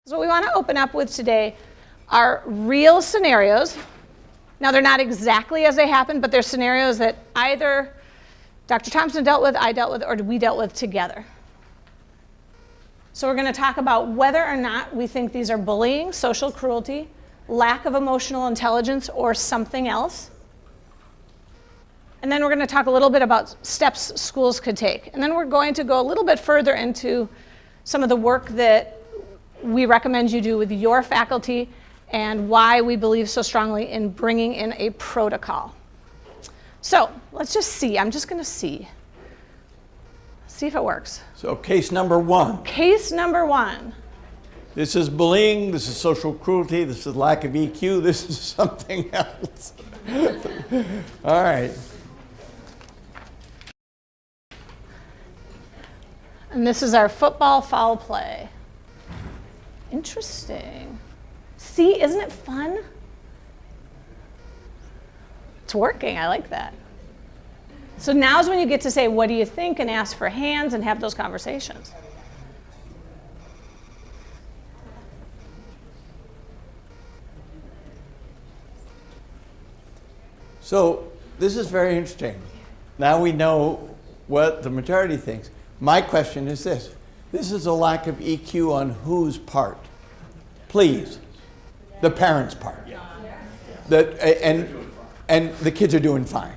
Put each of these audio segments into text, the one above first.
So what we want to open up with today are real scenarios. Now, they're not exactly as they happened, but they're scenarios that either Dr. Thompson dealt with, I dealt with, or we dealt with together. So we're going to talk about whether or not we think these are bullying, social cruelty, lack of emotional intelligence, or something else. And then we're going to talk a little bit about steps schools could take. And then we're going to go a little bit further into some of the work that we recommend you do with your faculty and why we believe so strongly in bringing in a protocol. So let's just see. I'm just going to see if it works. So case number one. Case number one. This is bullying, this is social cruelty, this is lack of EQ, this is something else. All right. And this is our football foul play. Interesting. See, isn't it fun? It's working, I like that. So now's when you get to say, what do you think, and ask for hands and have those conversations. So this is very interesting. Now we know what the majority thinks. My question is this. This is a lack of EQ on whose part? Please, the parents' part. And the kids are doing fine.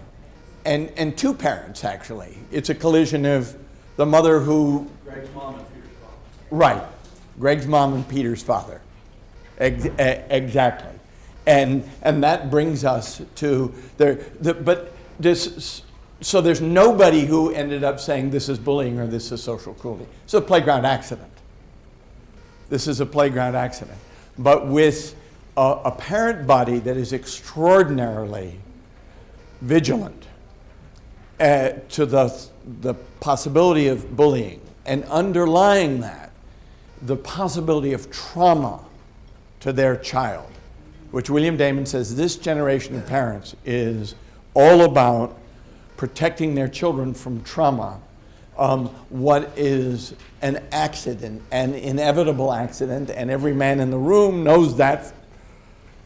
And two parents, actually. It's a collision of the mother who... Greg's mom and Peter's father. Right. Greg's mom and Peter's father. Exactly. And that brings us to... So there's nobody who ended up saying this is bullying or this is social cruelty. It's a playground accident. This is a playground accident. But with a parent body that is extraordinarily vigilant to the possibility of bullying, and underlying that, the possibility of trauma to their child, which William Damon says this generation of parents is all about protecting their children from trauma. What is an accident, an inevitable accident, and every man in the room knows that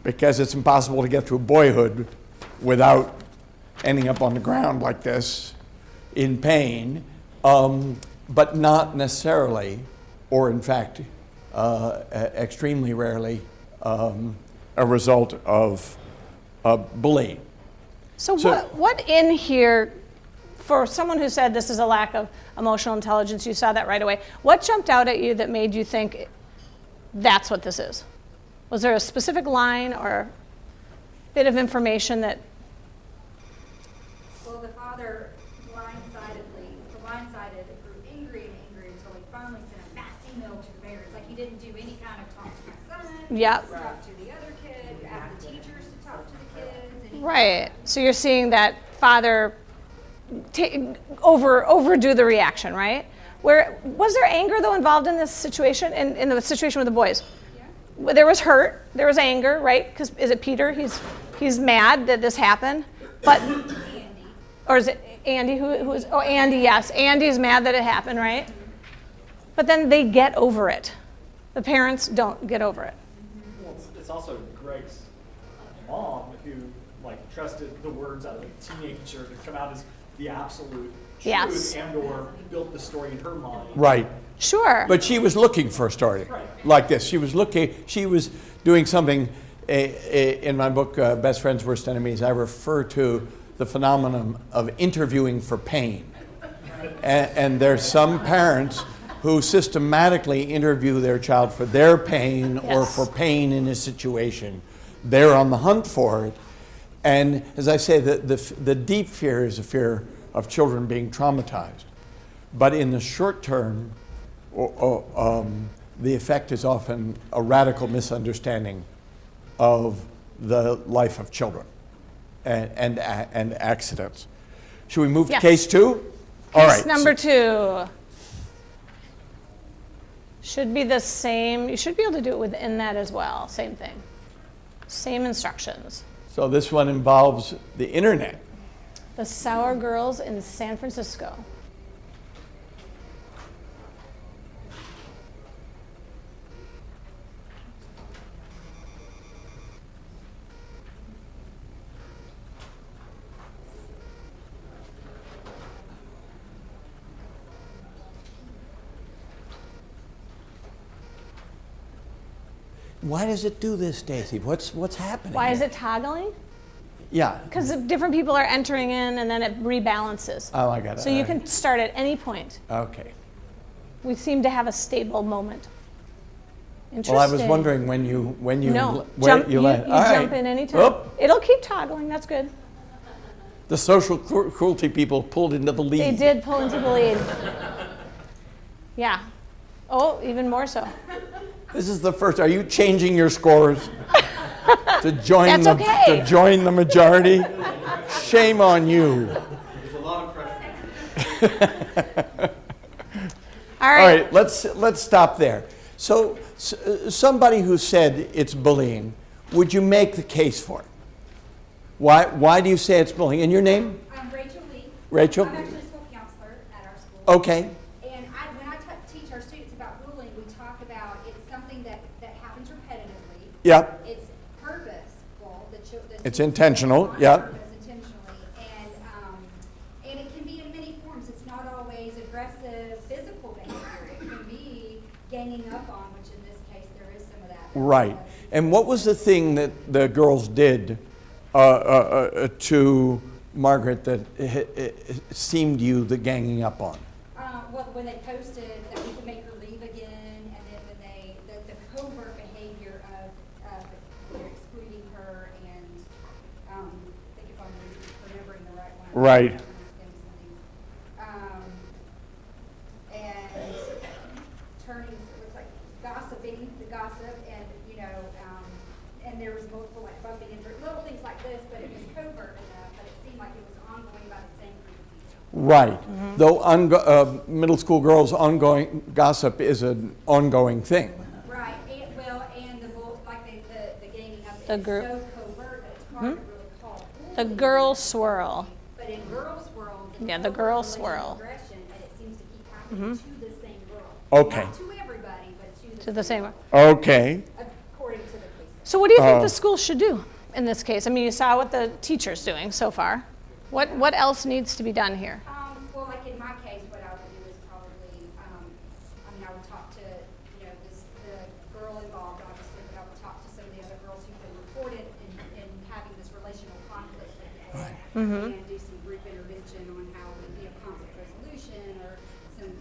because it's impossible to get through boyhood without ending up on the ground like this in pain, but not necessarily, or in fact, extremely rarely, a result of bullying. So what in here, for someone who said this is a lack of emotional intelligence, you saw that right away, what jumped out at you that made you think that's what this is? Was there a specific line or bit of information that... Well, the father blindsided, grew angry until he finally sent a mass email to the mayor. It's like he didn't do any kind of talk to my son, talk to the other kid, ask the teachers to talk to the kids. Right. So you're seeing that father overdo the reaction, right? Was there anger, though, involved in this situation, in the situation with the boys? Yeah. There was hurt. There was anger, right? Because is it Peter? He's mad that this happened. But Andy. Or is it Andy? Who's? Oh, Andy, yes. Andy's mad that it happened, right? But then they get over it. The parents don't get over it. Well, it's also Greg's mom who trusted the words out of a teenager to come out as the absolute truth and or built the story in her mind. Right. Sure. But she was looking for a story like this. She was doing something in my book, Best Friends, Worst Enemies. I refer to the phenomenon of interviewing for pain. And there's some parents who systematically interview their child for their pain or for pain in a situation. They're on the hunt for it. And as I say, the deep fear is a fear of children being traumatized. But in the short term, the effect is often a radical misunderstanding of the life of children and accidents. Should we move to case two? All right. Case number two. Should be the same. You should be able to do it within that as well. Same thing. Same instructions. So this one involves the internet. The Sour Girls in San Francisco. Why does it do this, Stacy? What's happening? Why is here? it toggling? Yeah. Because different people are entering in and then it rebalances. Oh, I got it. So you can start at any point. Okay. We seem to have a stable moment. Interesting. Well, I was wondering when you No, where jump, you land. you All right. jump in anytime. Oop. It'll keep toggling, that's good. The social cruelty people pulled into the lead. They did pull into the lead. Yeah. Oh, even more so. This is the first. Are you changing your scores to join That's okay. to join the majority? Shame on you. There's a lot of pressure. All All right. right, let's stop there. So, somebody who said it's bullying, would you make the case for it? Why do you say it's bullying? And your name? Rachel Lee. Rachel? I'm actually a school counselor at our school. Okay. And when I teach our students about bullying, we talk about it's something that happens repetitively. Yep. It's purposeful. It's intentional, on yeah. purpose, intentionally. And it can be in many forms. It's not always aggressive physical behavior. It can be ganging up on, which in this case there is some of that. Right. And what was the thing that the girls did to Margaret that it seemed you the ganging up on? Well, when they posted that we could make her leave again, and then when the covert behavior of excluding her, and I think if I'm remembering the right one. Right. And turning, it looks like gossiping, the gossip, and and there was multiple like bumping into little things like this, but it was covert enough, but it seemed like it was ongoing by the same group of people. Right. Though middle school girls' ongoing gossip is an ongoing thing. Right, and the ganging up, The it's group. so covert that it's hard to really call The bullying. girl swirl. But in girls' world, it's Yeah, the covert girl relational swirl. aggression, and it seems to keep happening to the same girl. Okay. Not to everybody, but To the same one. Okay. according to the case. So what do you think the school should do in this case? I mean, you saw what the teacher's doing so far. What else needs to be done here? Well, like in my case, what I would do is probably, I would talk to, the girl involved, obviously, but I would talk to some of the other girls who've been reported in having this relational conflict with the dad, and do some group intervention on how it would be a conflict resolution, or some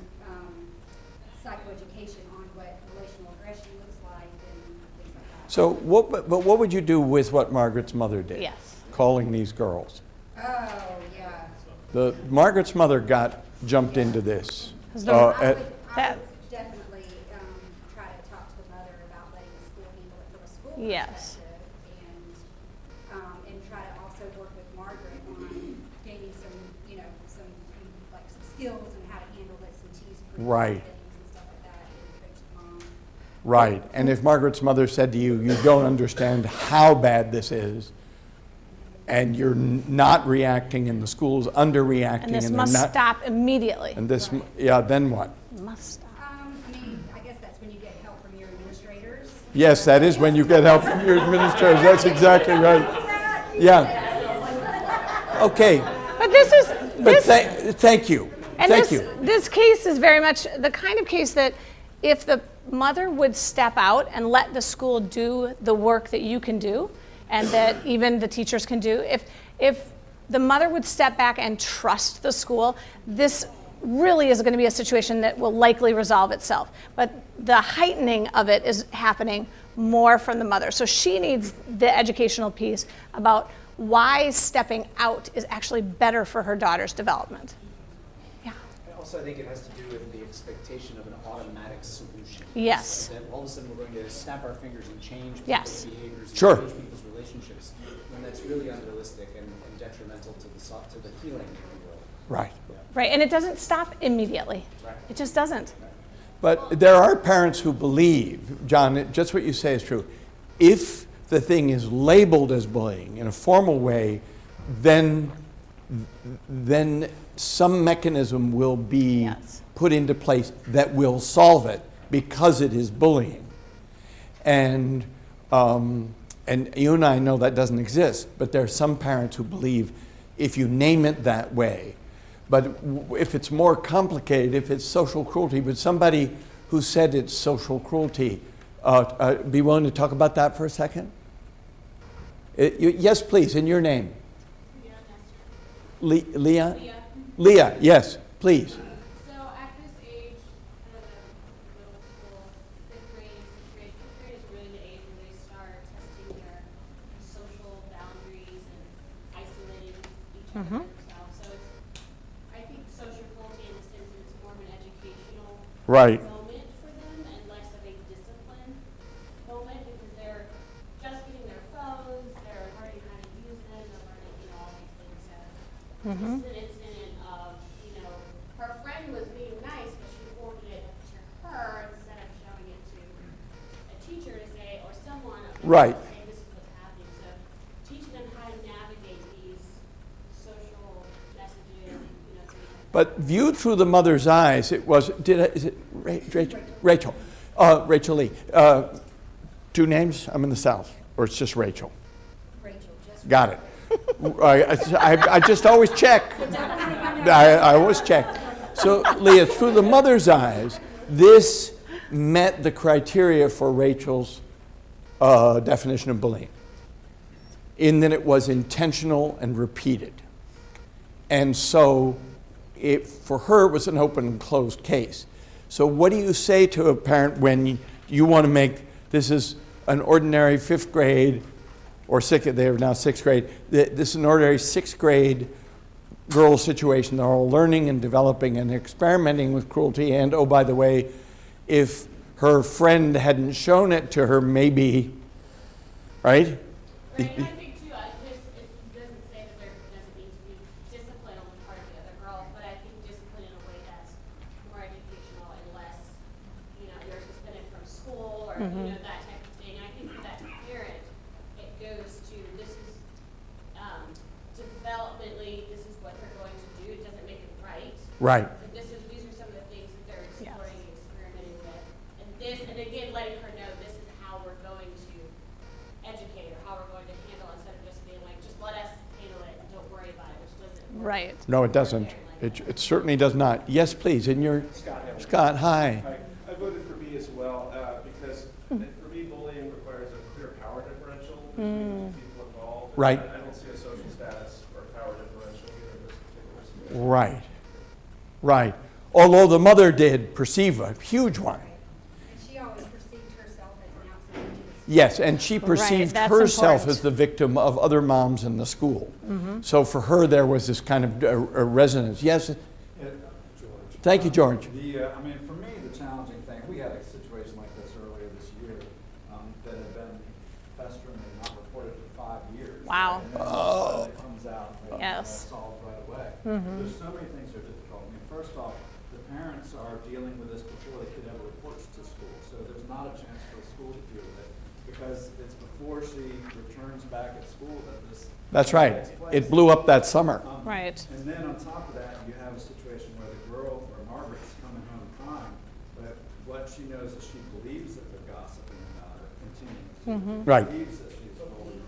psychoeducation on what relational aggression looks like, and things like that. So what would you do with what Margaret's mother did? Yes. Calling these girls. Oh, yeah. Margaret's mother jumped into this. Is the- I at- would that- definitely try to talk to the mother about letting the school handle it from a school Yes. perspective, and try to also work with Margaret on gaining some skills and how to handle this and tease groups Right. and things and stuff like that, and coach the mom. Right. And if Margaret's mother said to you, you don't understand how bad this is, and you're not reacting, and the school's underreacting, And this they're must not, stop immediately. and this, yeah, then what? Must stop. I guess that's when you get help from your administrators. Yes, that is when you get help from your administrators. That's exactly right. Yeah. Okay. But this is But thank you. And Thank this, you. this case is very much the kind of case that if the mother would step out and let the school do the work that you can do, and that even the teachers can do, if the mother would step back and trust the school, this really is going to be a situation that will likely resolve itself. But the heightening of it is happening more from the mother. So she needs the educational piece about why stepping out is actually better for her daughter's development. Yeah. Also, I think it has to do with the expectation of an automatic solution. Yes. That all of a sudden we're going to snap our fingers and change people's Yes. behaviors, and Sure. change people's relationships, when that's really unrealistic and detrimental to the healing, if you will. Right. Right, and it doesn't stop immediately. Right. It just doesn't. But there are parents who believe, John, just what you say is true. If the thing is labeled as bullying in a formal way, then some mechanism will be Yes. put into place that will solve it because it is bullying. And you and I know that doesn't exist, but there are some parents who believe if you name it that way. But if it's more complicated, if it's social cruelty, would somebody who said it's social cruelty be willing to talk about that for a second? Yes, please, in your name. Leah? Leah? Leah, yes, please. So at this age, kind of the middle school, 5th grade, 6th grade, 5th grade is really the age where they start testing their social boundaries and isolating each other themselves. So it's, I think social cruelty in the sense that it's more of an educational Right. moment for them and less of a discipline moment because they're just getting their phones, they're learning how to use them, they're learning, all these things. So this is an incident of, her friend was being nice, but she forwarded it to her instead of showing it to a teacher to say, or someone, Right. to say this is what's happening. So teaching them how to navigate these social messages, But viewed through the mother's eyes, it was, is it Rachel? Rachel Lee. 2 names? I'm in the South. Or it's just Rachel? Rachel, just. Got it. I just always check. I always check. So, Leah, through the mother's eyes, this met the criteria for Rachel's definition of bullying, in that it was intentional and repeated. And so, for her, it was an open and closed case. So what do you say to a parent when you want to make, this is an ordinary 5th grade, or they're now 6th grade, this is an ordinary 6th grade girl situation. They're all learning and developing and experimenting with cruelty. And oh, by the way, if her friend hadn't shown it to her, maybe, right? Right, and I think too, it doesn't say that there doesn't need to be discipline on the part of the other girls, but I think discipline in a way that's more educational and less, you're suspended from school or, that type of thing. I think for that parent, it goes to, this is, developmentally, this is what they're going to do. It doesn't make it right. Right. But these are some of the things that they're exploring and experimenting with. And again, letting her know this is how we're going to educate her, how we're going to handle it, instead of just being like, just let us handle it and don't worry about it, which doesn't work. Right. No, it doesn't. It certainly does not. Yes, please. In your Scott, hi. Hi. I voted for B as well because for me, bullying requires a clear power differential between the people involved. Right. I don't see a social status or power differential either in this particular situation. Right. Right. Although the mother did perceive a huge one. And she always perceived herself as an outsider to the school. Yes, and she perceived that's herself important. as the victim of other moms in the school. So for her, there was this kind of a resonance. Yes? George. Thank you, George. For me, the challenging thing, we had a situation like this earlier this year that had been festering and not reported for 5 years. Wow. And then all of a sudden it comes out and Yes. solved right away. There's so many things that are difficult. First off, the parents are dealing with this before the kid ever reports to school. So there's not a chance for the school to deal with it because it's before she returns back at school that this That's right. takes place. It blew up that summer. Right. And then on top of that, you have a situation where the girl or Margaret's coming home crying, but what she knows is she believes that they're gossiping about her, continuing to Right. believes that she's bullied.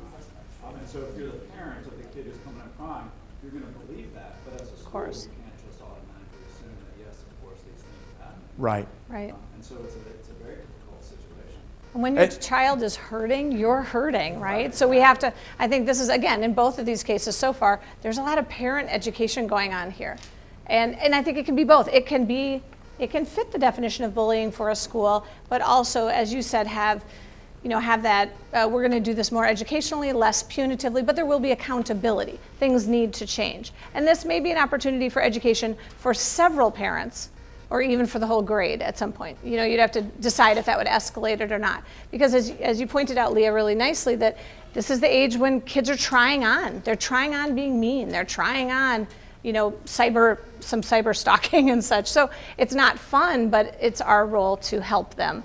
And so if you're the parent of the kid who's coming home crying, you're going to believe that. But as a school, course. you can't just automatically assume that yes, of course, these things happen. Right. Right. And so it's a very difficult situation. When your child is hurting, you're hurting, right? So we have to, I think this is, again, in both of these cases so far, there's a lot of parent education going on here. And I think it can be both. It can fit the definition of bullying for a school, but also, as you said, have that, we're going to do this more educationally, less punitively, but there will be accountability. Things need to change. And this may be an opportunity for education for several parents, or even for the whole grade at some point. You'd have to decide if that would escalate it or not. Because as you pointed out, Leah, really nicely, that this is the age when kids are trying on. They're trying on being mean. They're trying on, some cyber stalking and such. So it's not fun, but it's our role to help them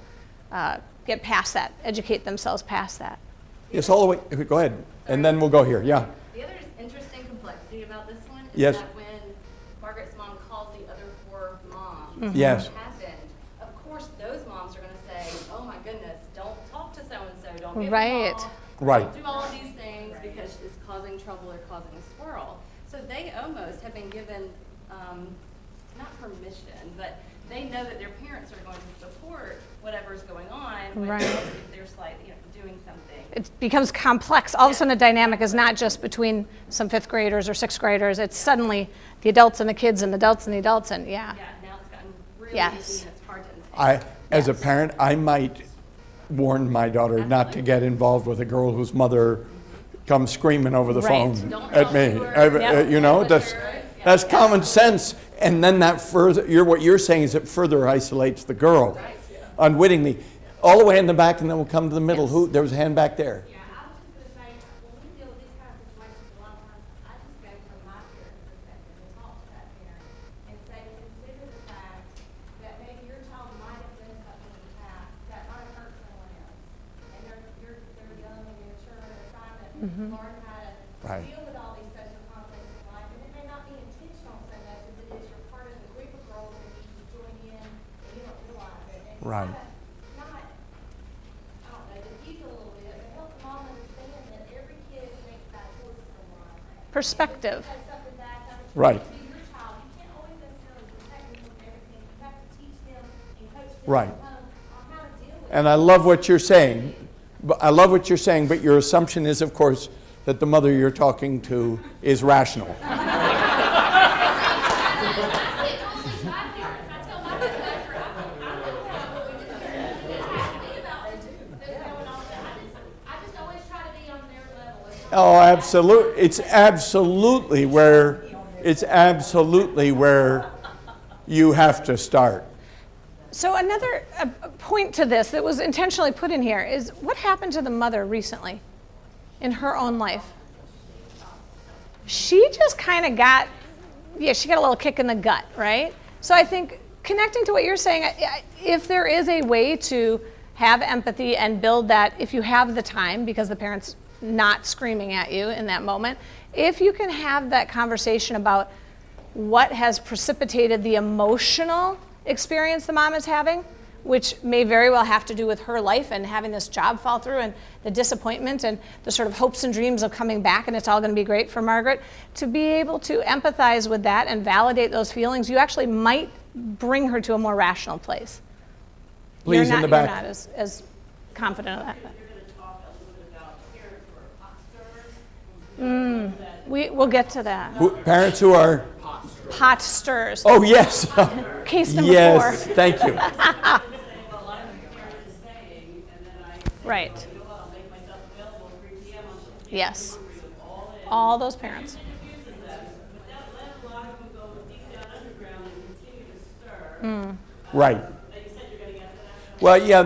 get past that, educate themselves past that. Yes, all the way. Go ahead. And then we'll go here. Yeah. The other interesting complexity about this one is Yes. that when Margaret's mom calls the other 4 moms, Yes. what happened, of course those moms are going to say, oh my goodness, don't talk to so-and-so, don't get Right. involved, Right. don't do all of these things because it's causing trouble or causing a swirl. So they almost have been given, not permission, but they know that their parents are going to support whatever's going on, whether Right. if they're slightly, doing something. It becomes complex. All of a sudden, a dynamic is not just between some 5th graders or 6th graders. It's suddenly the adults and the kids and the adults and the adults, and Yeah, now it's gotten really Yes. easy and it's hard to entangle. As a parent, I might warn my daughter not to get involved with a girl whose mother comes screaming over the Right. phone Don't at talk me. to her. Yep. You know, With that's her. Yeah. that's common sense. And then that what you're saying is it further isolates the girl unwittingly. All the way in the back, and then we'll come to the middle. Yes. There was a hand back there. Yeah, I was just gonna say, when we deal with these kind of situations, a lot of times, I just go from my parent perspective and talk to that parent and say, consider the fact that maybe your child might have done something in the past that might have hurt someone else. And they're young and immature and they're trying to learn how to Right. deal with all these social conflicts in life. And it may not be intentional so much as it is you're part of the group of girls that you just join in and you don't realize it. And Right. not, I don't know, diffuse a little bit, but help the mom understand that every kid makes that choice in life. perspective. Because something bad happens Right. to your child, you can't always necessarily protect them from everything. You have to teach them and coach them Right. at home on how to deal with it. And I love what you're saying. I love what you're saying, but your assumption is, of course, that the mother you're talking to is rational. Oh, absolutely. It's absolutely where you have to start. So another point to this that was intentionally put in here is what happened to the mother recently in her own life? She just kind of got, she got a little kick in the gut, right? So I think connecting to what you're saying, if there is a way to have empathy and build that, if you have the time, because the parent's not screaming at you in that moment, if you can have that conversation about what has precipitated the emotional experience the mom is having, which may very well have to do with her life and having this job fall through and the disappointment and the sort of hopes and dreams of coming back and it's all going to be great for Margaret, to be able to empathize with that and validate those feelings, you actually might bring her to a more rational place. Please, in the back. You're not as confident of that. You're going to talk a little bit about parents who are pot stirrers. We'll get to that. Parents who are, Pot stirs. oh, yes. Case number Yes, 4. thank you. Right. Yes. All those parents. Right. Well, yeah,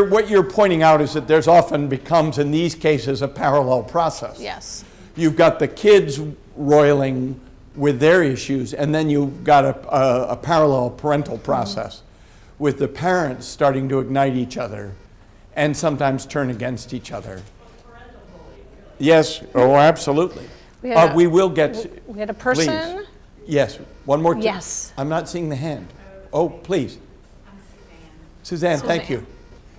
what you're pointing out is that there's often becomes, in these cases, a parallel process. Yes. You've got the kids roiling with their issues, and then you've got a parallel parental process with the parents starting to ignite each other and sometimes turn against each other. Yes, oh, absolutely. We will get... We had a person. Please. Yes, one more time. Yes. I'm not seeing the hand. Oh, please. I'm Suzanne, thank Suzanne. you.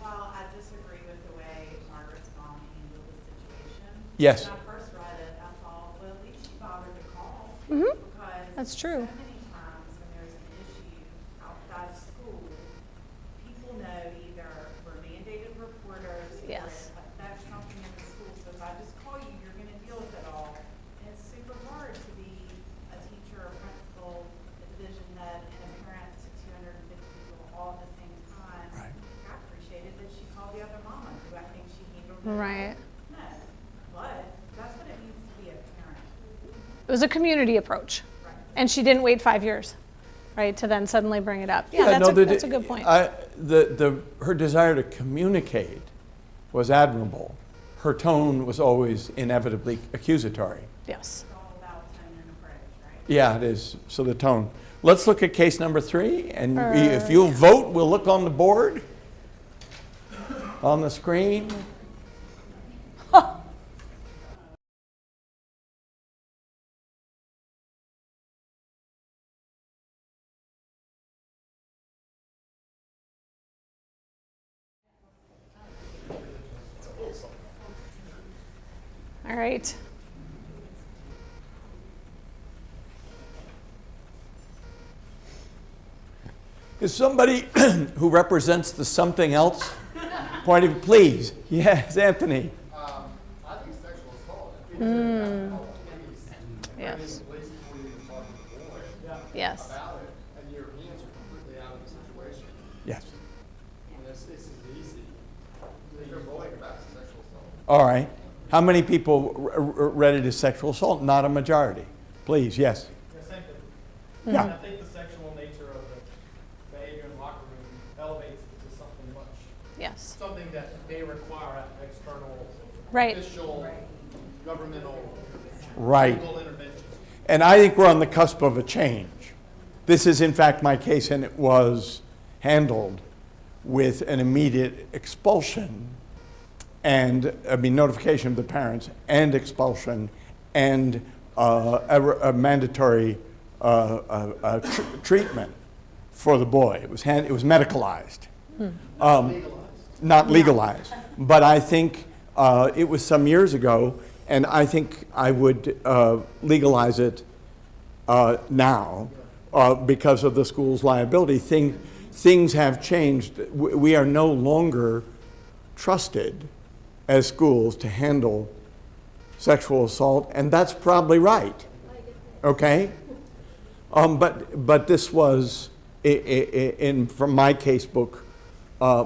Well, I disagree with the way Margaret's mom handled the situation. Yes. When I first read it, I thought, well, at least she bothered to call. Mhm. Because That's true. so many times when there's an issue outside of school, people know either we're mandated reporters or Yes. it affects something in the school. So if I just call you, you're going to deal with it all. And it's super hard to be a teacher, a principal, a division head, and a parent to 250 people all at the same time. Right. I appreciated that she called the other mama. Do I think she handled it? Right. No. But that's what it means to be a parent. It was a community approach. Right. And she didn't wait 5 years, right, to then suddenly bring it up. Yeah, no, that's a good point. Her desire to communicate was admirable. Her tone was always inevitably accusatory. Yes. It's all about tone and approach, right? Yeah, it is. So the tone. Let's look at case number 3, and if you'll vote, we'll look on the board, on the screen. All right. Is somebody who represents the something else point of view, please? Yes, Anthony. I think sexual assault. Yes. Yes. Yes. About it, and your hands are completely out of the situation. Yes. And this is easy. You're bullying about sexual assault. All right. How many people read it as sexual assault? Not a majority. Please, yes. Yes, thank Yeah. you. I think the sexual nature of the behavior in the locker room elevates it to something much, Yes. something that may require external, Right. official, governmental, Right. legal intervention. And I think we're on the cusp of a change. This is, in fact, my case, and it was handled with an immediate expulsion and, notification of the parents and expulsion and a mandatory treatment for the boy. It was medicalized. Not legalized. But I think it was some years ago, and I think I would legalize it now because of the school's liability. Things have changed. We are no longer trusted as schools to handle sexual assault, and that's probably right. Okay? But this was, from my casebook,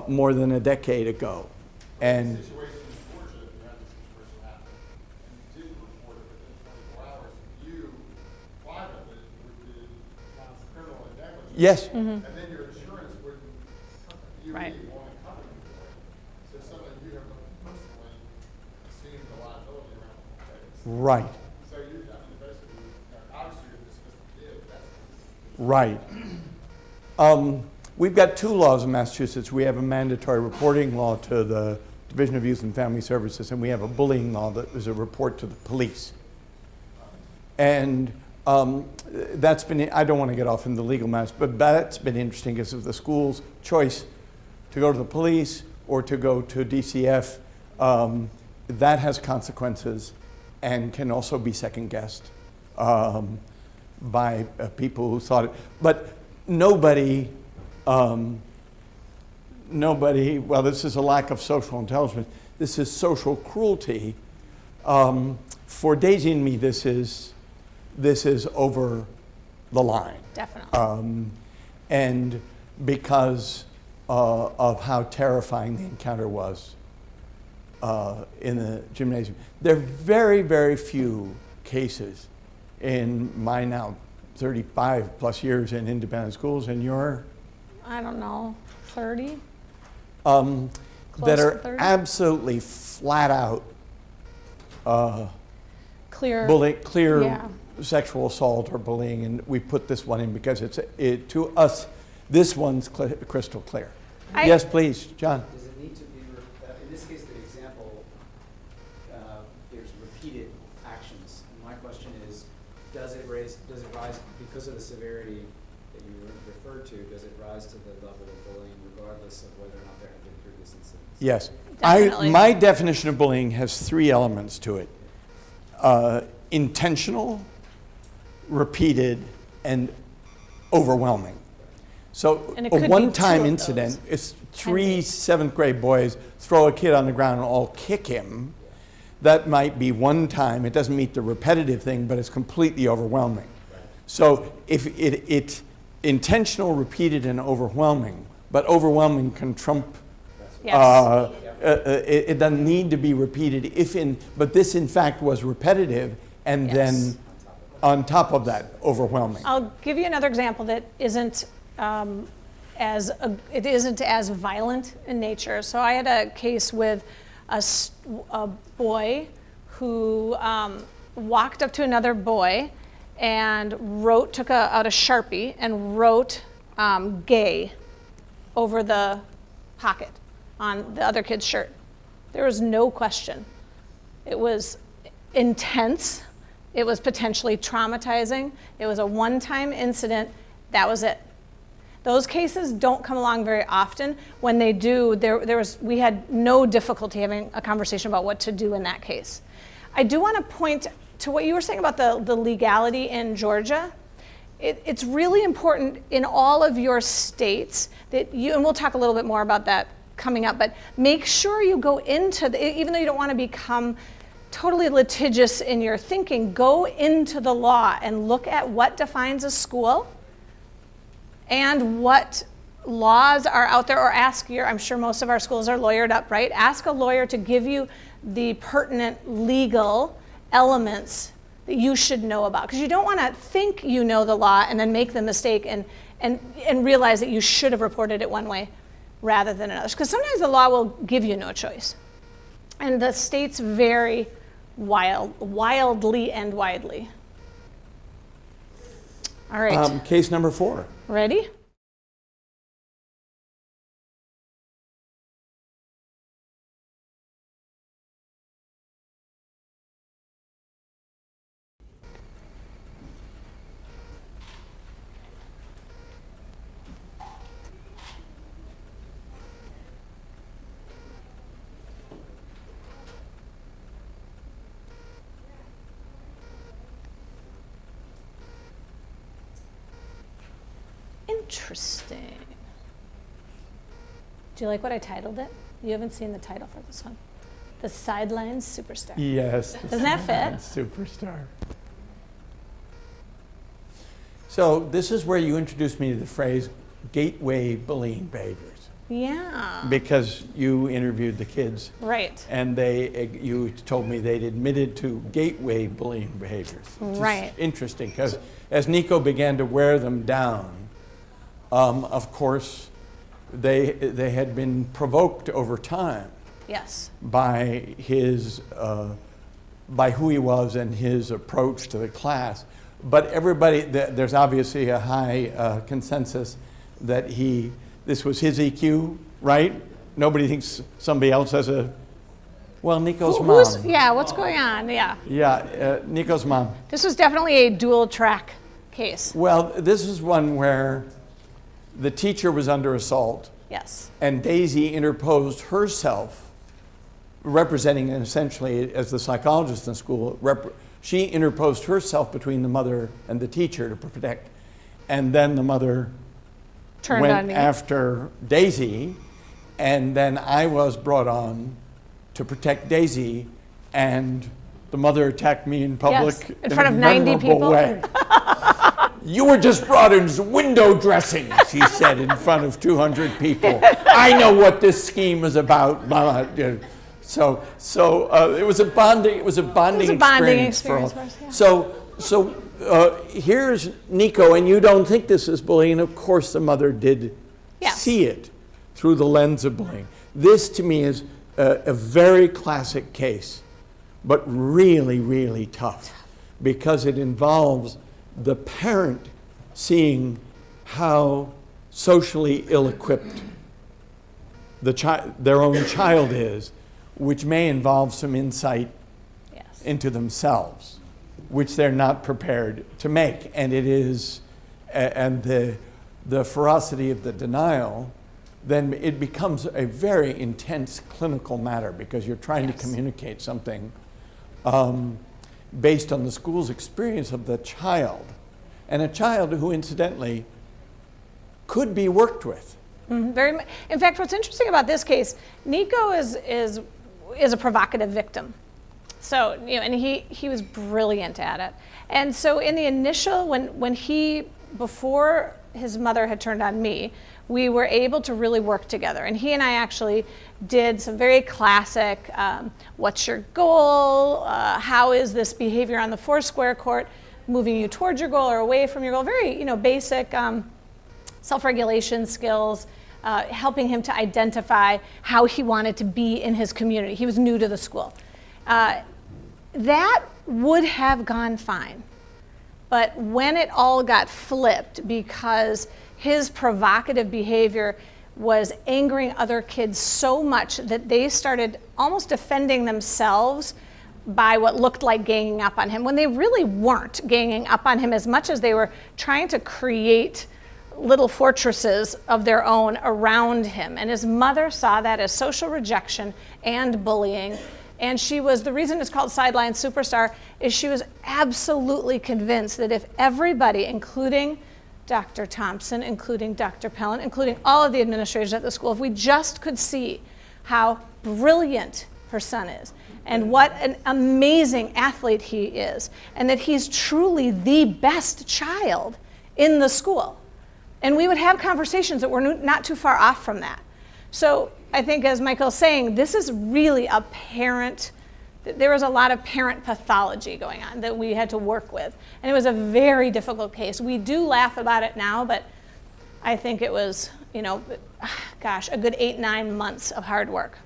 more than a decade ago. And Situation in Georgia, you had this situation happen, and you didn't report it within 24 hours. You privately would be criminal negligence. yes, And then your insurance wouldn't, you Right. wouldn't want to cover you for it. So suddenly you have personally assumed the liability around the whole case. right, So you, basically, obviously you're dismissed the kid, but that's. right. We've got two laws in Massachusetts. We have a mandatory reporting law to the Division of Youth and Family Services, and we have a bullying law that is a report to the police. And that's been, I don't want to get off in the legal matters, but that's been interesting because of the school's choice to go to the police or to go to DCF. That has consequences and can also be second guessed by people who thought it. But nobody, well, this is a lack of social intelligence. This is social cruelty. For Daisy and me, this is over the line. Definitely. And because of how terrifying the encounter was in the gymnasium. There are very, very few cases in my now 35 plus years in independent schools, and your I don't know, 30? that to are 30? absolutely flat out Clear. clear Yeah. sexual assault or bullying, and we put this one in because to us, this one's crystal clear. Yes, please, John. Does it need to be, in this case, the example, there's repeated actions. And my question is, does it rise, because of the severity that you referred to, does it rise to the level of bullying regardless of whether or not there have been previous incidents? Yes. Definitely. My definition of bullying has three elements to it. Intentional, repeated, and overwhelming. So And it a could be one-time two of incident, those. if three seventh grade boys throw a kid on the ground and all kick him, that might be one time. It doesn't meet the repetitive thing, but it's completely overwhelming. So if it's intentional, repeated, and overwhelming, but overwhelming can trump. Yes. It doesn't need to be repeated but this in fact was repetitive and Yes. then on top of that, overwhelming. I'll give you another example that isn't it isn't as violent in nature. So I had a case with a boy who walked up to another boy and took out a Sharpie and wrote gay over the pocket on the other kid's shirt. There was no question. It was intense. It was potentially traumatizing. It was a one-time incident. That was it. Those cases don't come along very often. When they do, we had no difficulty having a conversation about what to do in that case. I do want to point to what you were saying about the legality in Georgia. it's really important in all of your states that you, and we'll talk a little bit more about that coming up, but make sure you go into even though you don't want to become totally litigious in your thinking, go into the law and look at what defines a school and what laws are out there, or ask I'm sure most of our schools are lawyered up, right? Ask a lawyer to give you the pertinent legal elements that you should know about, because you don't want to think you know the law and then make the mistake and realize that you should have reported it one way rather than another, because sometimes the law will give you no choice, and the states vary wildly and widely. All right. Case number 4. Ready? Interesting. Do you like what I titled it? You haven't seen the title for this one. The Sidelines Superstar. Yes. Doesn't that fit? Superstar. So this is where you introduced me to the phrase gateway bullying behaviors. Yeah. Because you interviewed the kids. Right. And you told me they'd admitted to gateway bullying behaviors. Right. Interesting, because as Nico began to wear them down, of course, they had been provoked over time. Yes. By by who he was and his approach to the class. But everybody, there's obviously a high consensus that this was his EQ, right? Nobody thinks somebody else has Nico's mom. What's going on? Yeah. Yeah, Nico's mom. This was definitely a dual track case. Well, this is one where the teacher was under assault. Yes. And Daisy interposed herself, representing essentially as the psychologist in school, she interposed herself between the mother and the teacher to protect. And then the mother went after Daisy, and then I was brought on to protect Daisy, and the mother attacked me in public in front of 90 people. Way. You were just brought in window dressing, she said in front of 200 people. I know what this scheme is about. So it was a bonding. It was a bonding experience for all. Yeah. So here's Nico, and you don't think this is bullying, and of course the mother did see it through the lens of bullying. This to me is a very classic case, but really, really tough, because it involves the parent seeing how socially ill-equipped their own child is, which may involve some insight into themselves, which they're not prepared to make. And it is, and the ferocity of the denial, then it becomes a very intense clinical matter, because you're trying to communicate something based on the school's experience of the child, and a child who incidentally could be worked with. Mm-hmm. In fact, what's interesting about this case, Nico is a provocative victim. So, and he was brilliant at it. And so in the initial, before his mother had turned on me, we were able to really work together. And he and I actually did some very classic, what's your goal? How is this behavior on the 4-square court moving you towards your goal or away from your goal? Very, basic self-regulation skills, helping him to identify how he wanted to be in his community. He was new to the school. That would have gone fine. But when it all got flipped, because his provocative behavior was angering other kids so much that they started almost defending themselves by what looked like ganging up on him, when they really weren't ganging up on him as much as they were trying to create little fortresses of their own around him. And his mother saw that as social rejection and bullying, And the reason it's called Sideline Superstar is she was absolutely convinced that if everybody, including Dr. Thompson, including Dr. Pellant, including all of the administrators at the school, if we just could see how brilliant her son is and what an amazing athlete he is, and that he's truly the best child in the school. And we would have conversations that were not too far off from that. So I think, as Michael's saying, this is really there was a lot of parent pathology going on that we had to work with. And it was a very difficult case. We do laugh about it now, but I think it was, a good 8-9 months of hard work.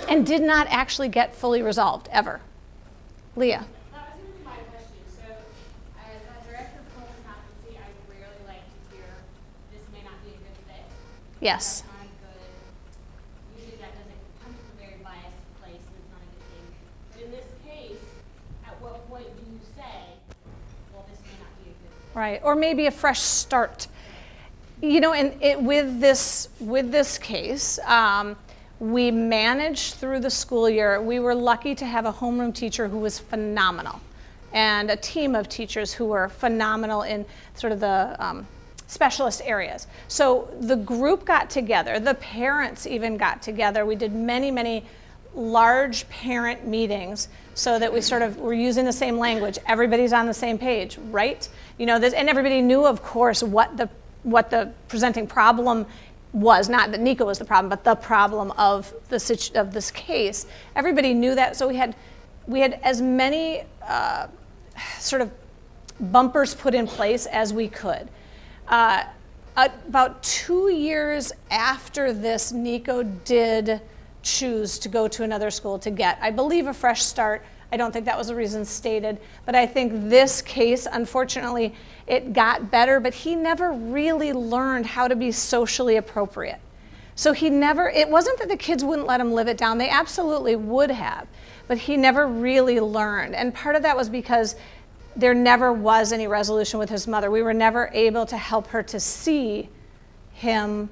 And did not actually get fully resolved, ever. Leah. That was going to be my question. So, as a director of public advocacy, I rarely like to hear, this may not be a good fit. Yes. That's not good. Usually that doesn't come from a very biased place, and it's not a good thing. But in this case, at what point do you say, well, this may not be a good fit? Right, or maybe a fresh start. With this case, we managed through the school year. We were lucky to have a homeroom teacher who was phenomenal, and a team of teachers who were phenomenal in sort of the specialist areas. So the group got together, the parents even got together. We did many, many large parent meetings so that we sort of were using the same language. Everybody's on the same page, right? And everybody knew, of course, what the presenting problem was. Not that Nico was the problem, but the problem of this case. Everybody knew that, so we had as many sort of bumpers put in place as we could. About 2 years after this, Nico did choose to go to another school to get, I believe, a fresh start. I don't think that was the reason stated, but I think this case, unfortunately, it got better, but he never really learned how to be socially appropriate. So it wasn't that the kids wouldn't let him live it down, they absolutely would have, but he never really learned. And part of that was because there never was any resolution with his mother. We were never able to help her to see him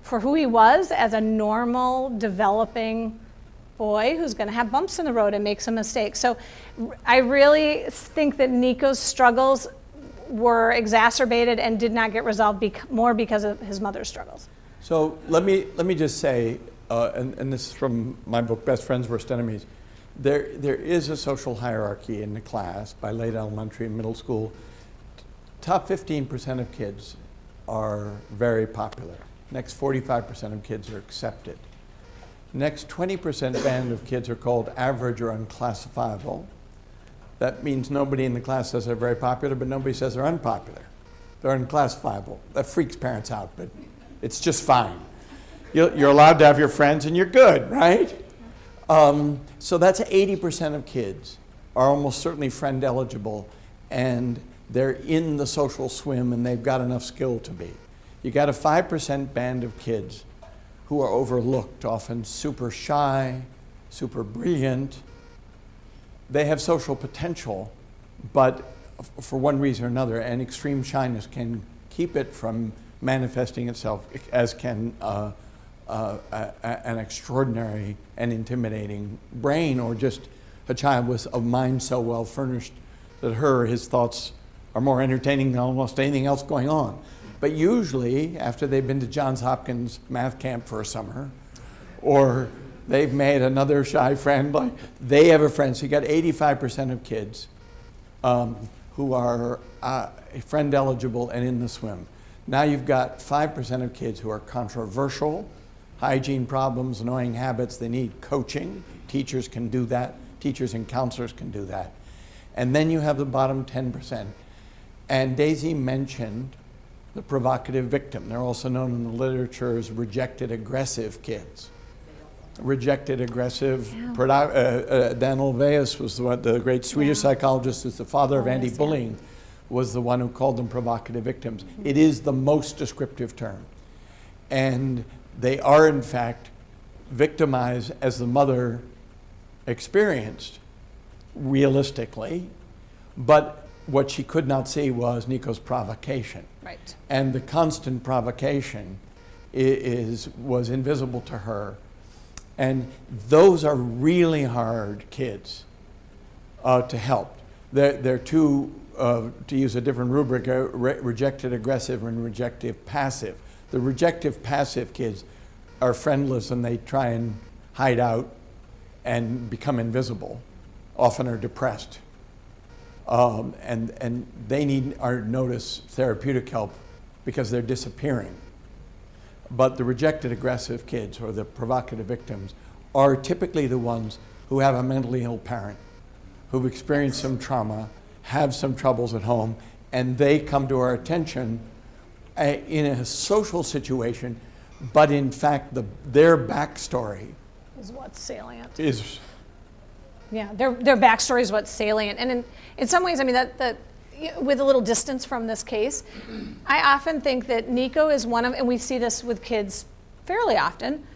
for who he was as a normal, developing boy who's going to have bumps in the road and make some mistakes. So I really think that Nico's struggles were exacerbated and did not get resolved more because of his mother's struggles. So let me just say, and this is from my book, Best Friends, Worst Enemies, there is a social hierarchy in the class by late elementary and middle school. Top 15% of kids are very popular. Next 45% of kids are accepted. Next 20% band of kids are called average or unclassifiable. That means nobody in the class says they're very popular, but nobody says they're unpopular. They're unclassifiable. That freaks parents out, but it's just fine. You're allowed to have your friends and you're good, right? So that's 80% of kids are almost certainly friend eligible, and they're in the social swim and they've got enough skill to be. You got a 5% band of kids who are overlooked, often super shy, super brilliant. They have social potential, but for one reason or another, an extreme shyness can keep it from manifesting itself, as can an extraordinary and intimidating brain, or just a child with a mind so well furnished that his thoughts are more entertaining than almost anything else going on. But usually, after they've been to Johns Hopkins math camp for a summer, or they've made another shy friend, they have a friend. So you got 85% of kids who are friend eligible and in the swim. Now you've got 5% of kids who are controversial, hygiene problems, annoying habits. They need coaching. Teachers can do that. Teachers and counselors can do that. And then you have the bottom 10%. And Daisy mentioned the provocative victim. They're also known in the literature as rejected aggressive kids. Rejected aggressive, Dan Olweus was the great Swedish psychologist, who's the father of anti-bullying, was the one who called them provocative victims. It is the most descriptive term. And they are, in fact, victimized as the mother experienced, realistically, but what she could not see was Nico's provocation. Right. And the constant provocation was invisible to her. And those are really hard kids to help. They're two, to use a different rubric, rejected aggressive and rejective passive. The rejective passive kids are friendless and they try and hide out and become invisible, often are depressed. And they need our notice therapeutic help because they're disappearing. But the rejected aggressive kids or the provocative victims are typically the ones who have a mentally ill parent, who've experienced some trauma, have some troubles at home, and they come to our attention in a social situation, but in fact their backstory is what's salient. Is yeah, their backstory is what's salient. And in some ways, I mean, that with a little distance from this case, I often think that Nico is one of, and we see this with kids fairly often,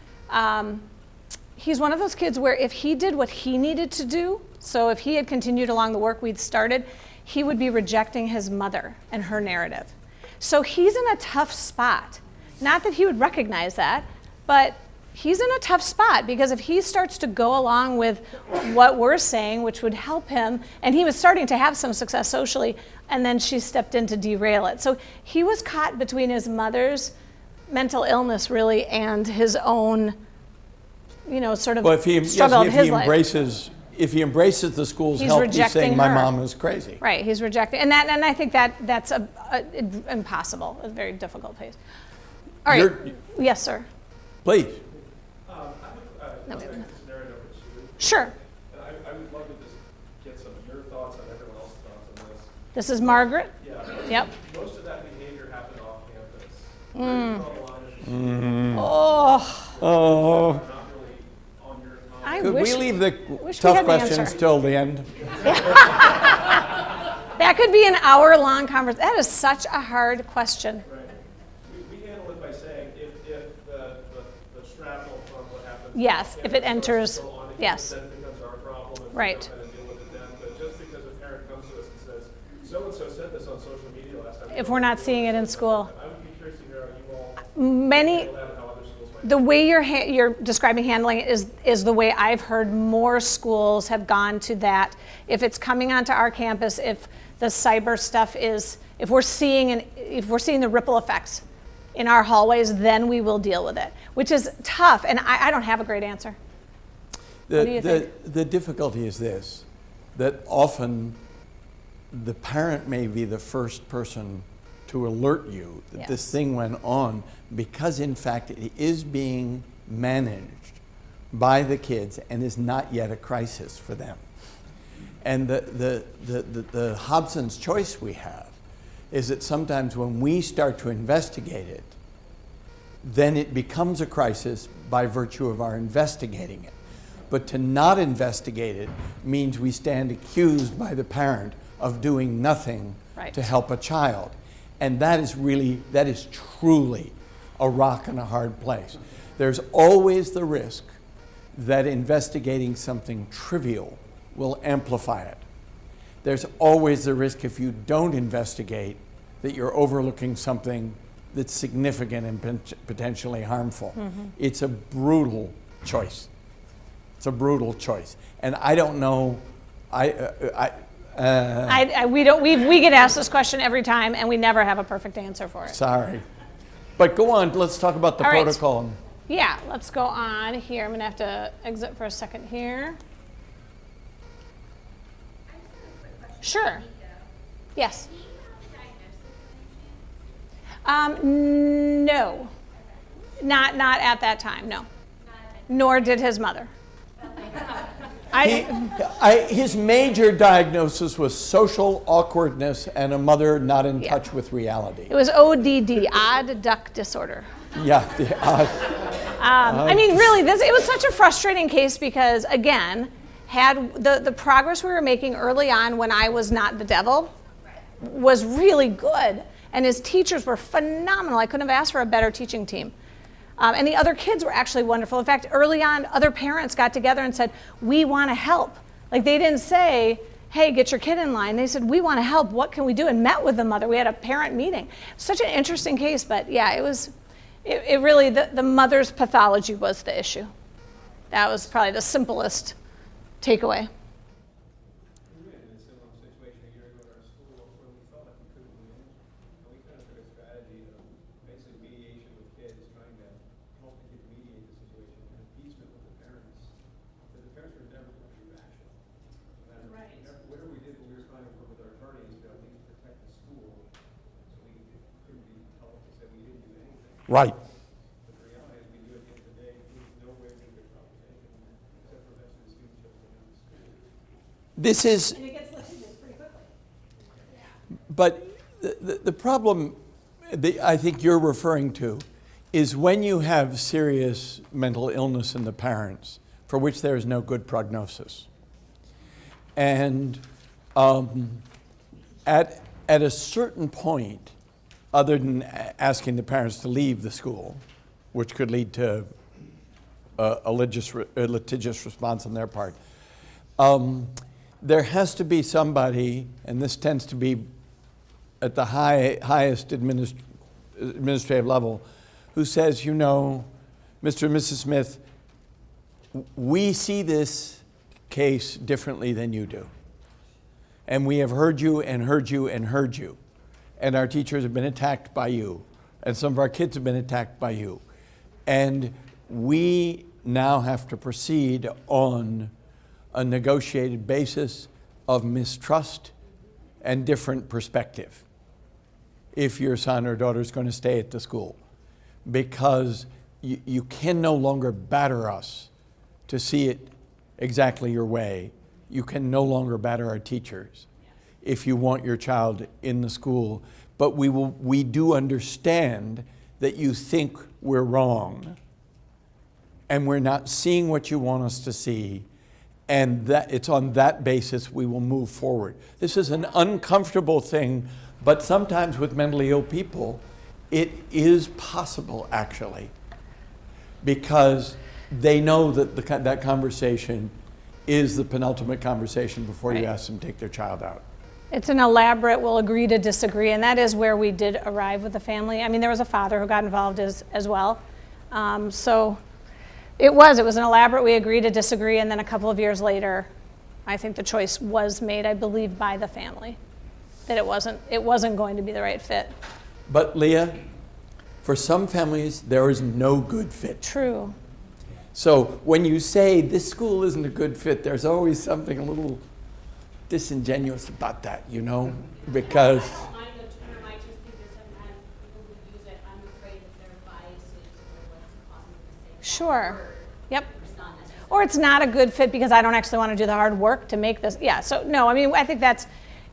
he's one of those kids where if he did what he needed to do, so if he had continued along the work we'd started, he would be rejecting his mother and her narrative. So he's in a tough spot. Not that he would recognize that, but he's in a tough spot because if he starts to go along with what we're saying, which would help him, and he was starting to have some success socially, and then she stepped in to derail it. So he was caught between his mother's mental illness, really, and his own, sort of struggle in his life. If he embraces the school's help, he's saying my mom is crazy. Right, he's rejecting, and I think that's impossible, a very difficult pace. All right, yes, sir. Please. I would like this scenario number 2. Sure. And I would love to just get some of your thoughts on everyone else's thoughts on this. This is Margaret? Yeah. Yep. Most of that behavior happened off campus. Oh. Not really on your time. Could we leave the tough questions till the end? That could be an hour-long conversation. That is such a hard question. Right. We handle it by saying if the shrapnel from what happened. Yes, if it enters, yes. Then it becomes our problem. And right. We kind of deal with it then. But just because a parent comes to us and says, so-and-so said this on social media last time. If we're not seeing it in school. I would be curious to hear how you all handle that and how other schools might. The way you're describing handling it is the way I've heard more schools have gone to that. If it's coming onto our campus, if the cyber stuff is, if we're seeing the ripple effects in our hallways, then we will deal with it, which is tough, and I don't have a great answer. What do you think? The difficulty is this, that often the parent may be the first person to alert you that this thing went on because in fact it is being managed by the kids and is not yet a crisis for them. And the Hobson's choice we have is that sometimes when we start to investigate it, then it becomes a crisis by virtue of our investigating it. But to not investigate it means we stand accused by the parent of doing nothing to help a child. And that is truly a rock and a hard place. There's always the risk that investigating something trivial will amplify it. There's always the risk if you don't investigate that you're overlooking something that's significant and potentially harmful. Mm-hmm. It's a brutal choice. It's a brutal choice. And I don't know, we get asked this question every time and we never have a perfect answer for it. Sorry. But go on, let's talk about the protocol. Right. Yeah, let's go on here. I'm gonna have to exit for a second here. Sure. Yes. No. Not at that time, no. Nor did his mother. His major diagnosis was social awkwardness and a mother not in touch with reality. It was ODD, odd duck disorder. Yeah, the odd. I mean, really, it was such a frustrating case because, again, had the progress we were making early on when I was not the devil was really good. And his teachers were phenomenal. I couldn't have asked for a better teaching team. And the other kids were actually wonderful. In fact, early on, other parents got together and said, we want to help. Like, they didn't say, hey, get your kid in line. They said, we want to help. What can we do? And met with the mother. We had a parent meeting. Such an interesting case, but yeah, it really, the mother's pathology was the issue. That was probably the simplest takeaway. We were in a similar situation a year ago at our school where we felt like we couldn't win. And we kind of took a strategy of basically mediation with kids, trying to help the kids mediate the situation, and appeasement with the parents. But the parents were never going to be rational. Right. Whatever we did when we were trying to work with our attorneys to at least protect the school, so we couldn't be held to say we didn't do anything. Right. But the reality is we knew at the end of the day, there's no way we could get compensation except for eventually the students just went out of school. This is, And it gets litigious pretty quickly. but the problem I think you're referring to is when you have serious mental illness in the parents for which there is no good prognosis. And at a certain point, other than asking the parents to leave the school, which could lead to a litigious response on their part, there has to be somebody, and this tends to be at the highest administrative level, who says, you know, Mr. and Mrs. Smith, we see this case differently than you do. And we have heard you and heard you and heard you. And our teachers have been attacked by you. And some of our kids have been attacked by you. And we now have to proceed on a negotiated basis of mistrust and different perspective if your son or daughter is going to stay at the school. Because you can no longer batter us to see it exactly your way. You can no longer batter our teachers if you want your child in the school. But we do understand that you think we're wrong and we're not seeing what you want us to see, and that it's on that basis we will move forward. This is an uncomfortable thing, but sometimes with mentally ill people, it is possible actually, because they know that that conversation is the penultimate conversation before you ask them to take their child out. It's an elaborate, we'll agree to disagree, and that is where we did arrive with the family. I mean, there was a father who got involved as well. So it was an elaborate, we agree to disagree, and then a couple of years later, I think the choice was made, I believe, by the family, that it wasn't going to be the right fit. But Leah, for some families, there is no good fit. True. So when you say this school isn't a good fit, there's always something a little disingenuous about that, you know, because I don't mind the term, I just think that sometimes people who use it, I'm afraid of their biases or what's causing them to say. Sure. Yep. It's not necessarily. Or it's not a good fit because I don't actually want to do the hard work to make this. Yeah. So no, I mean, I think that's.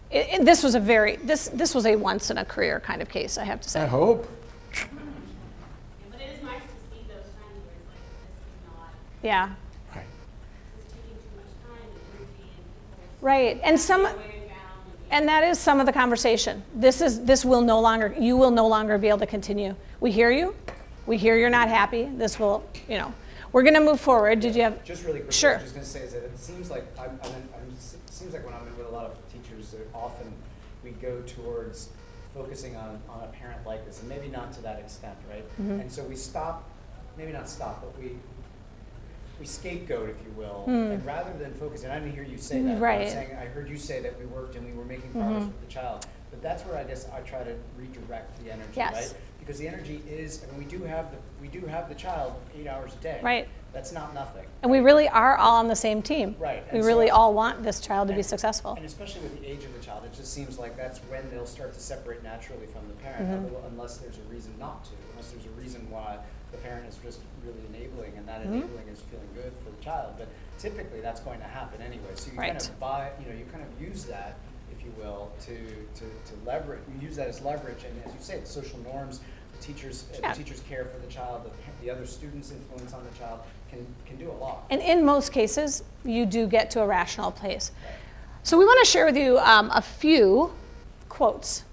This was this was a once in a career kind of case, I have to say. I hope. Yeah, but it is nice to see those times where it's like, this is not, Yeah. Right. it's taking too much time and energy and people Right. And wearing down. and that is some of the conversation. You will no longer be able to continue. We hear you. We hear you're not happy. This will, we're going to move forward. Did you have? Just really quickly, Sure. I was just going to say is that it seems like seems like when I'm with a lot of teachers, that often we go towards focusing on a parent like this, and maybe not to that extent, right? Mm-hmm. And so we maybe not stop, but we scapegoat, if you will, and rather than focus, and I didn't hear you say that. Right. I'm saying I heard you say that we worked and we were making progress with the child, but that's where I guess I try to redirect the energy, Yes. right? Because the energy is, I mean, we do have the child 8 hours a day. Right. That's not nothing. And we really are all on the same team. Right. We And really so- all want this child to be And- successful. And especially with the age of the child, it just seems like that's when they'll start to separate naturally from the parent, unless there's a reason not to, unless there's a reason why the parent is just really enabling, and that enabling is feeling good for the child. But typically, that's going to happen anyway. So you kind of you kind of use that, if you will, to leverage. You use that as leverage, and as you say, the social norms, the teachers care for the child, the other students' influence on the child can do a lot. And in most cases, you do get to a rational place. So we want to share with you a few quotes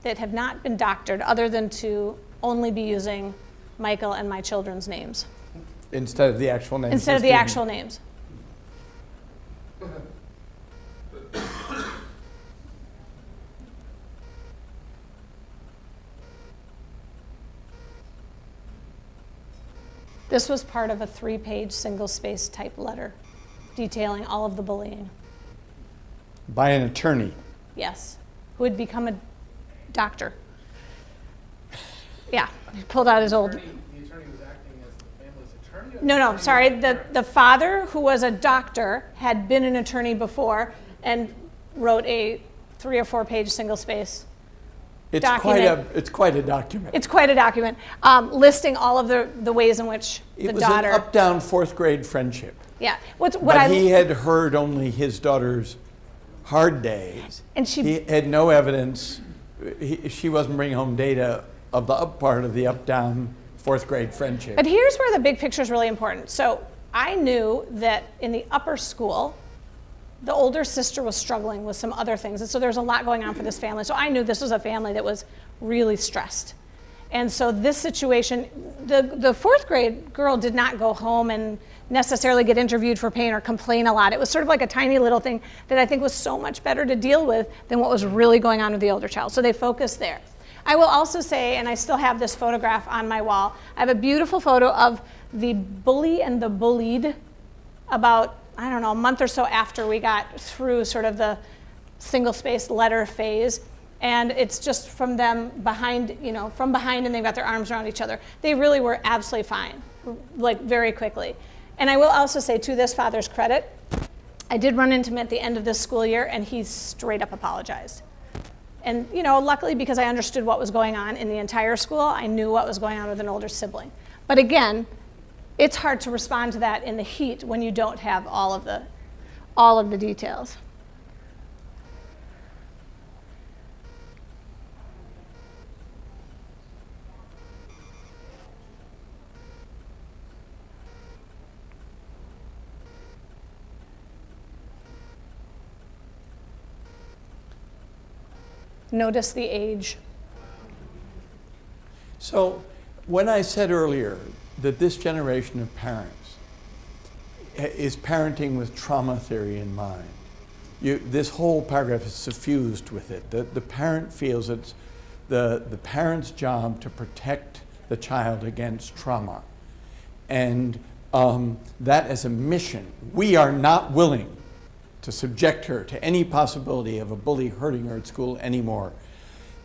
that have not been doctored other than to only be using Michael and my children's names. Instead of the actual names. Instead of the actual names. This was part of a 3-page single-space type letter detailing all of the bullying. By an attorney. Yes, who had become a doctor. Yeah, he pulled out his old. The attorney was acting as the family's attorney? No, sorry. The father, who was a doctor, had been an attorney before and wrote a 3 or 4-page single-space document. It's quite a document. It's quite a document, listing all of the ways in which the daughter. It was an up-down 4th grade friendship. Yeah. He had heard only his daughter's hard days. And he had no evidence. She wasn't bringing home data of the up part of the up-down 4th grade friendship. But here's where the big picture is really important. So I knew that in the upper school, the older sister was struggling with some other things. And so there's a lot going on for this family. So I knew this was a family that was really stressed. And so this situation, the 4th grade girl did not go home and necessarily get interviewed for pain or complain a lot. It was sort of like a tiny little thing that I think was so much better to deal with than what was really going on with the older child. So they focused there. I will also say, and I still have this photograph on my wall, I have a beautiful photo of the bully and the bullied about, I don't know, a month or so after we got through sort of the single-spaced letter phase. And it's just from them behind, from behind, and they've got their arms around each other. They really were absolutely fine, like very quickly. And I will also say, to this father's credit, I did run into him at the end of this school year, and he straight up apologized. And, luckily, because I understood what was going on in the entire school, I knew what was going on with an older sibling. But again, it's hard to respond to that in the heat when you don't have all of the details. Notice the age. So when I said earlier that this generation of parents is parenting with trauma theory in mind, this whole paragraph is suffused with it. The parent feels it's the parent's job to protect the child against trauma. And that as a mission, we are not willing to subject her to any possibility of a bully hurting her at school anymore.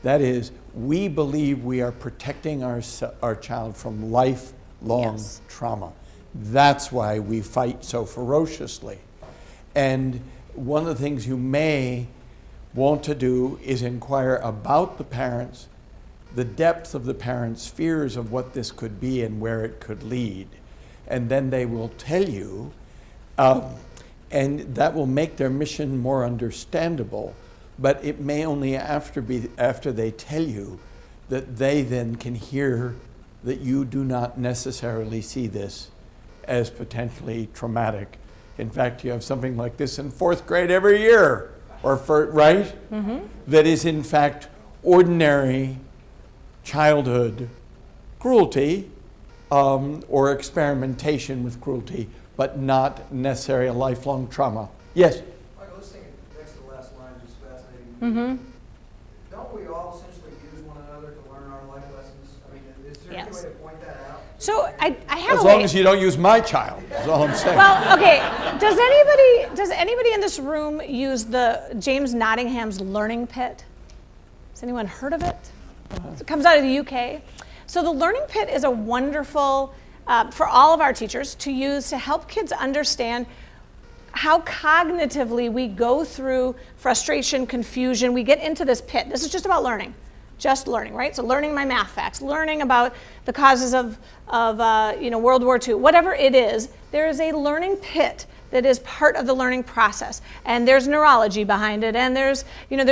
That is, we believe we are protecting our child from lifelong trauma. That's why we fight so ferociously. And one of the things you may want to do is inquire about the parents, the depth of the parents' fears of what this could be and where it could lead. And then they will tell you, and that will make their mission more understandable, but it may only after they tell you that they then can hear that you do not necessarily see this as potentially traumatic. In fact, you have something like this in 4th grade every year, right? Mm-hmm. That is in fact ordinary childhood cruelty or experimentation with cruelty, but not necessarily a lifelong trauma. Yes? Michael, let's take it next to the last line, just fascinating. Mm-hmm. Don't we all essentially use one another to learn our life lessons? I mean, is there any way to point that out? So I have as long as you don't use my child, that's all I'm saying. Well, okay, does anybody in this room use the James Nottingham's Learning Pit? Has anyone heard of it? It comes out of the UK. So the Learning Pit is a wonderful, for all of our teachers to use to help kids understand how cognitively we go through frustration, confusion. We get into this pit. This is just about learning, right? So learning my math facts, learning about the causes of World War II, whatever it is, there is a learning pit that is part of the learning process. And there's neurology behind it, and there's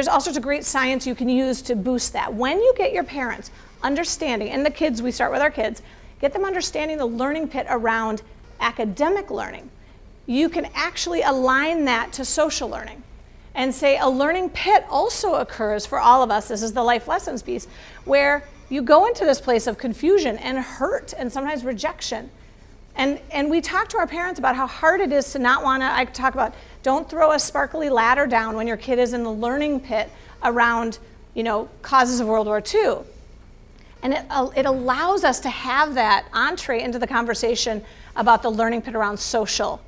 all sorts of great science you can use to boost that. When you get your parents understanding, and the kids, we start with our kids, get them understanding the learning pit around academic learning, you can actually align that to social learning and say a learning pit also occurs for all of us. This is the life lessons piece, where you go into this place of confusion and hurt and sometimes rejection. And we talk to our parents about how hard it is to not want to, I talk about, don't throw a sparkly ladder down when your kid is in the learning pit around, causes of World War II. And it allows us to have that entree into the conversation about the learning pit around social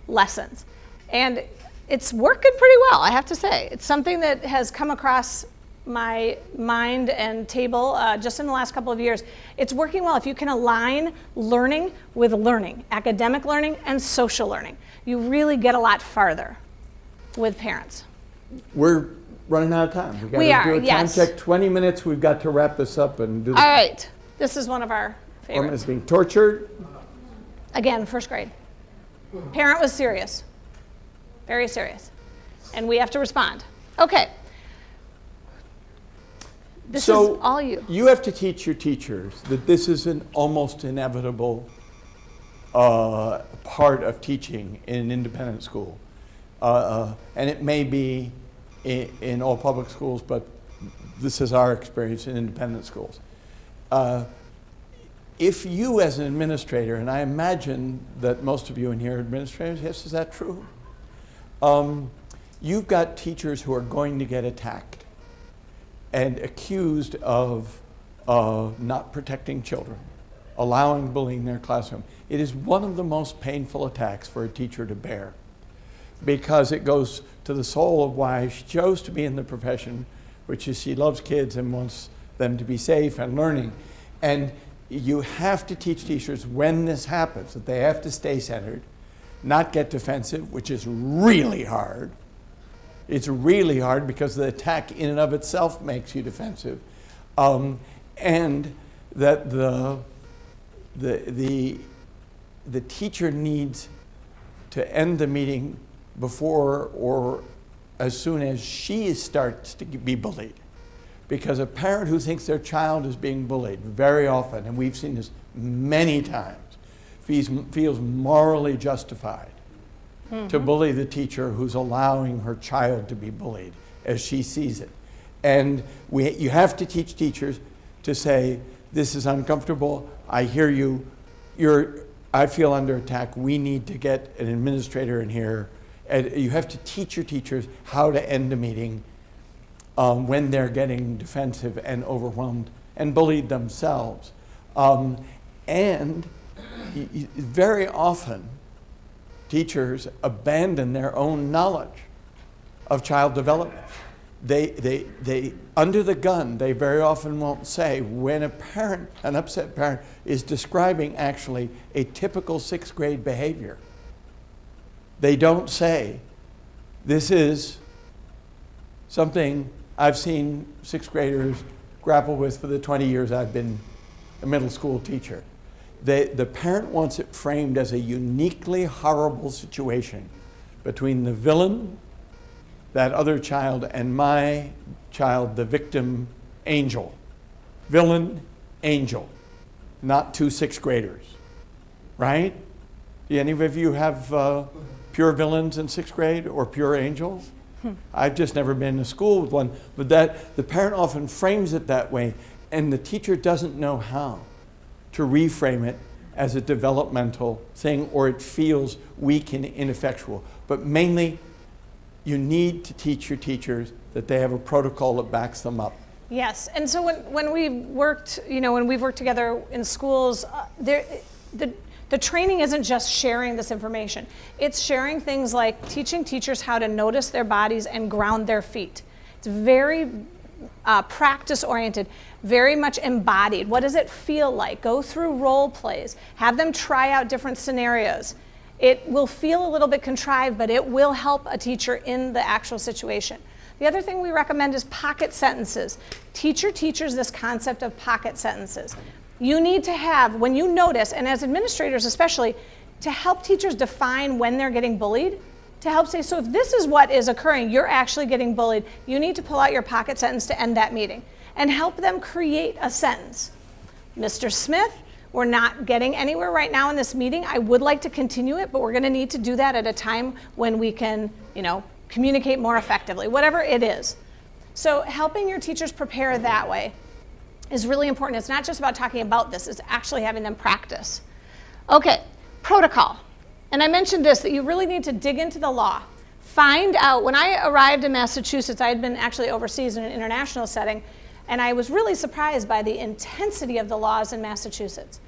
lessons. And it's working pretty well, I have to say. It's something that has come across my mind and table just in the last couple of years. It's working well if you can align learning with learning, academic learning and social learning. You really get a lot farther with parents. We're running out of time. We are, do a time yes. check. 20 minutes. We've got to wrap this up and do. All right. This is one of our favorites. Woman is being tortured. Again, first grade. Parent was serious. Very serious. And we have to respond. Okay. This is all you. You have to teach your teachers that this is an almost inevitable part of teaching in an independent school. And it may be in all public schools, but this is our experience in independent schools. If you as an administrator, and I imagine that most of you in here are administrators, yes, is that true? You've got teachers who are going to get attacked and accused of not protecting children, allowing bullying in their classroom. It is one of the most painful attacks for a teacher to bear, because it goes to the soul of why she chose to be in the profession, which is she loves kids and wants them to be safe and learning. And you have to teach teachers when this happens that they have to stay centered, not get defensive, which is really hard. It's really hard because the attack in and of itself makes you defensive. And that the teacher needs to end the meeting before or as soon as she starts to be bullied. Because a parent who thinks their child is being bullied very often, and we've seen this many times, feels morally justified to bully the teacher who's allowing her child to be bullied as she sees it. And you have to teach teachers to say, this is uncomfortable, I hear you, I feel under attack, we need to get an administrator in here. And you have to teach your teachers how to end a meeting when they're getting defensive and overwhelmed and bullied themselves. And very often, teachers abandon their own knowledge of child development. They under the gun, they very often won't say when an upset parent is describing actually a typical 6th grade behavior. They don't say, this is something I've seen 6th graders grapple with for the 20 years I've been a middle school teacher. The parent wants it framed as a uniquely horrible situation between the villain, that other child, and my child, the victim angel. Villain, angel, not 2 6th graders, right? Do any of you have pure villains in 6th grade or pure angels? I've just never been to school with one, but the parent often frames it that way, and the teacher doesn't know how to reframe it as a developmental thing, or it feels weak and ineffectual. But mainly, you need to teach your teachers that they have a protocol that backs them up. Yes, and so when we've worked together in schools, the training isn't just sharing this information. It's sharing things like teaching teachers how to notice their bodies and ground their feet. It's very practice-oriented, very much embodied. What does it feel like? Go through role plays. Have them try out different scenarios. It will feel a little bit contrived, but it will help a teacher in the actual situation. The other thing we recommend is pocket sentences. Teach your teachers this concept of pocket sentences. You need to have, when you notice, and as administrators especially, to help teachers define when they're getting bullied, to help say, so if this is what is occurring, you're actually getting bullied, you need to pull out your pocket sentence to end that meeting and help them create a sentence. Mr. Smith, we're not getting anywhere right now in this meeting. I would like to continue it, but we're going to need to do that at a time when we can, communicate more effectively, whatever it is. So helping your teachers prepare that way is really important. It's not just about talking about this, it's actually having them practice. Okay, protocol. And I mentioned this, that you really need to dig into the law. Find out, when I arrived in Massachusetts, I had been actually overseas in an international setting, And I was really surprised by the intensity of the laws in Massachusetts.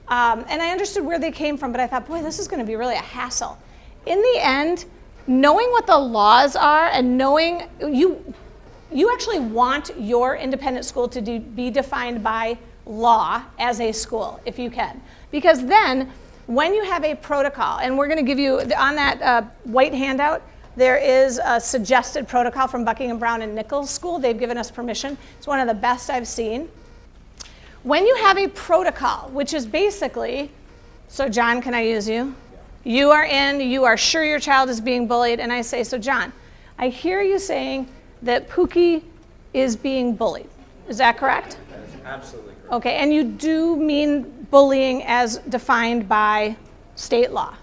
And I understood where they came from, but I thought, boy, this is going to be really a hassle. In the end, knowing what the laws are and knowing you actually want your independent school to be defined by law as a school, if you can. Because then, when you have a protocol, and we're going to give you, on that white handout, there is a suggested protocol from Buckingham Brown and Nichols School. They've given us permission. It's one of the best I've seen. When you have a protocol, which is basically, so John, can I use you? You are in, you are sure your child is being bullied, and I say, so John, I hear you saying that Pookie is being bullied. Is that correct? That is absolutely correct. Okay, and you do mean bullying as defined by state law?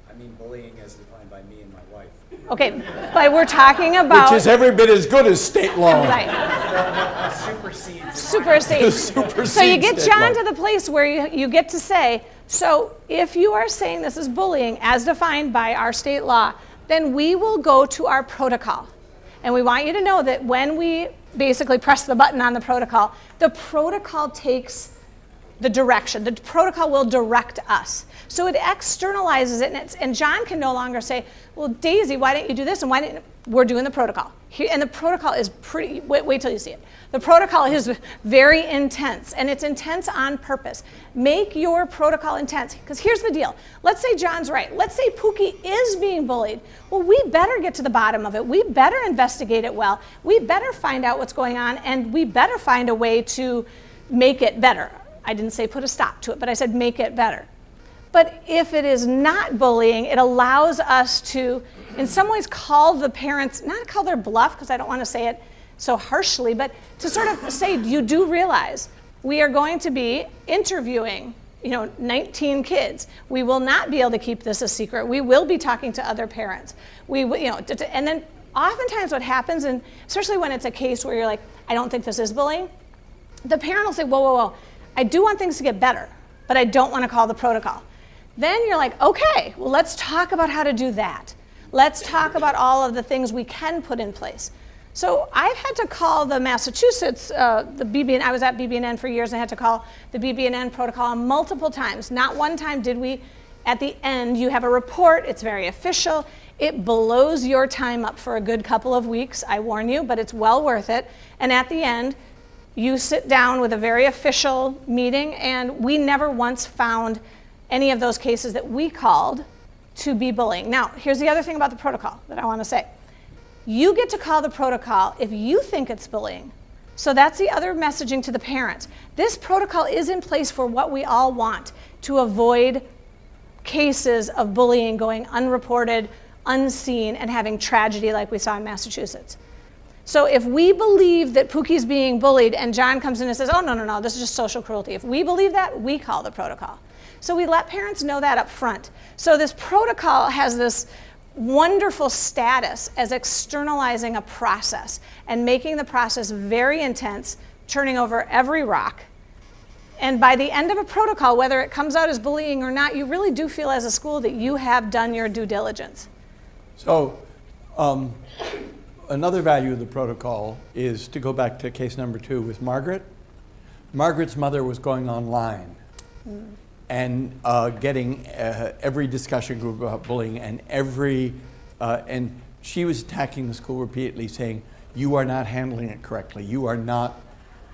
I mean bullying as defined by me and my wife. Okay, but we're talking about... Which is every bit as good as state law. Right. Supersedes. So you get John to the place where you get to say, so if you are saying this is bullying as defined by our state law, then we will go to our protocol. And we want you to know that when we basically press the button on the protocol takes the direction. The protocol will direct us. So it externalizes it, and John can no longer say, well, Daisy, why didn't you do this? And why didn't, we're doing the protocol. And the protocol is pretty, wait till you see it. The protocol is very intense, and it's intense on purpose. Make your protocol intense, because here's the deal. Let's say John's right. Let's say Pookie is being bullied. Well, we better get to the bottom of it. We better investigate it well. We better find out what's going on, and we better find a way to make it better. I didn't say put a stop to it, but I said make it better. But if it is not bullying, it allows us to, in some ways, call the parents, not call their bluff, because I don't want to say it so harshly, but to sort of say, you do realize we are going to be interviewing 19 kids. We will not be able to keep this a secret. We will be talking to other parents. And then oftentimes what happens, and especially when it's a case where you're like, I don't think this is bullying, the parent will say, whoa, whoa, whoa, I do want things to get better, but I don't want to call the protocol. Then you're like, okay, well, let's talk about how to do that. Let's talk about all of the things we can put in place. So I've had to call the Massachusetts, the BB&N, I was at BB&N for years, and I had to call the BB&N protocol multiple times. Not one time did we, at the end, you have a report, it's very official, it blows your time up for a good couple of weeks, I warn you, but it's well worth it. And at the end, you sit down with a very official meeting, and we never once found any of those cases that we called to be bullying. Now, here's the other thing about the protocol that I want to say. You get to call the protocol if you think it's bullying. So that's the other messaging to the parents. This protocol is in place for what we all want, to avoid cases of bullying going unreported, unseen, and having tragedy like we saw in Massachusetts. So if we believe that Pookie's being bullied and John comes in and says, oh, no, this is just social cruelty. If we believe that, we call the protocol. So we let parents know that up front. So this protocol has this wonderful status as externalizing a process and making the process very intense, turning over every rock. And by the end of a protocol, whether it comes out as bullying or not, you really do feel as a school that you have done your due diligence. So another value of the protocol is to go back to case number 2 with Margaret. Margaret's mother was going online and getting every discussion group about bullying, and and she was attacking the school repeatedly, saying, you are not handling it correctly. You are not,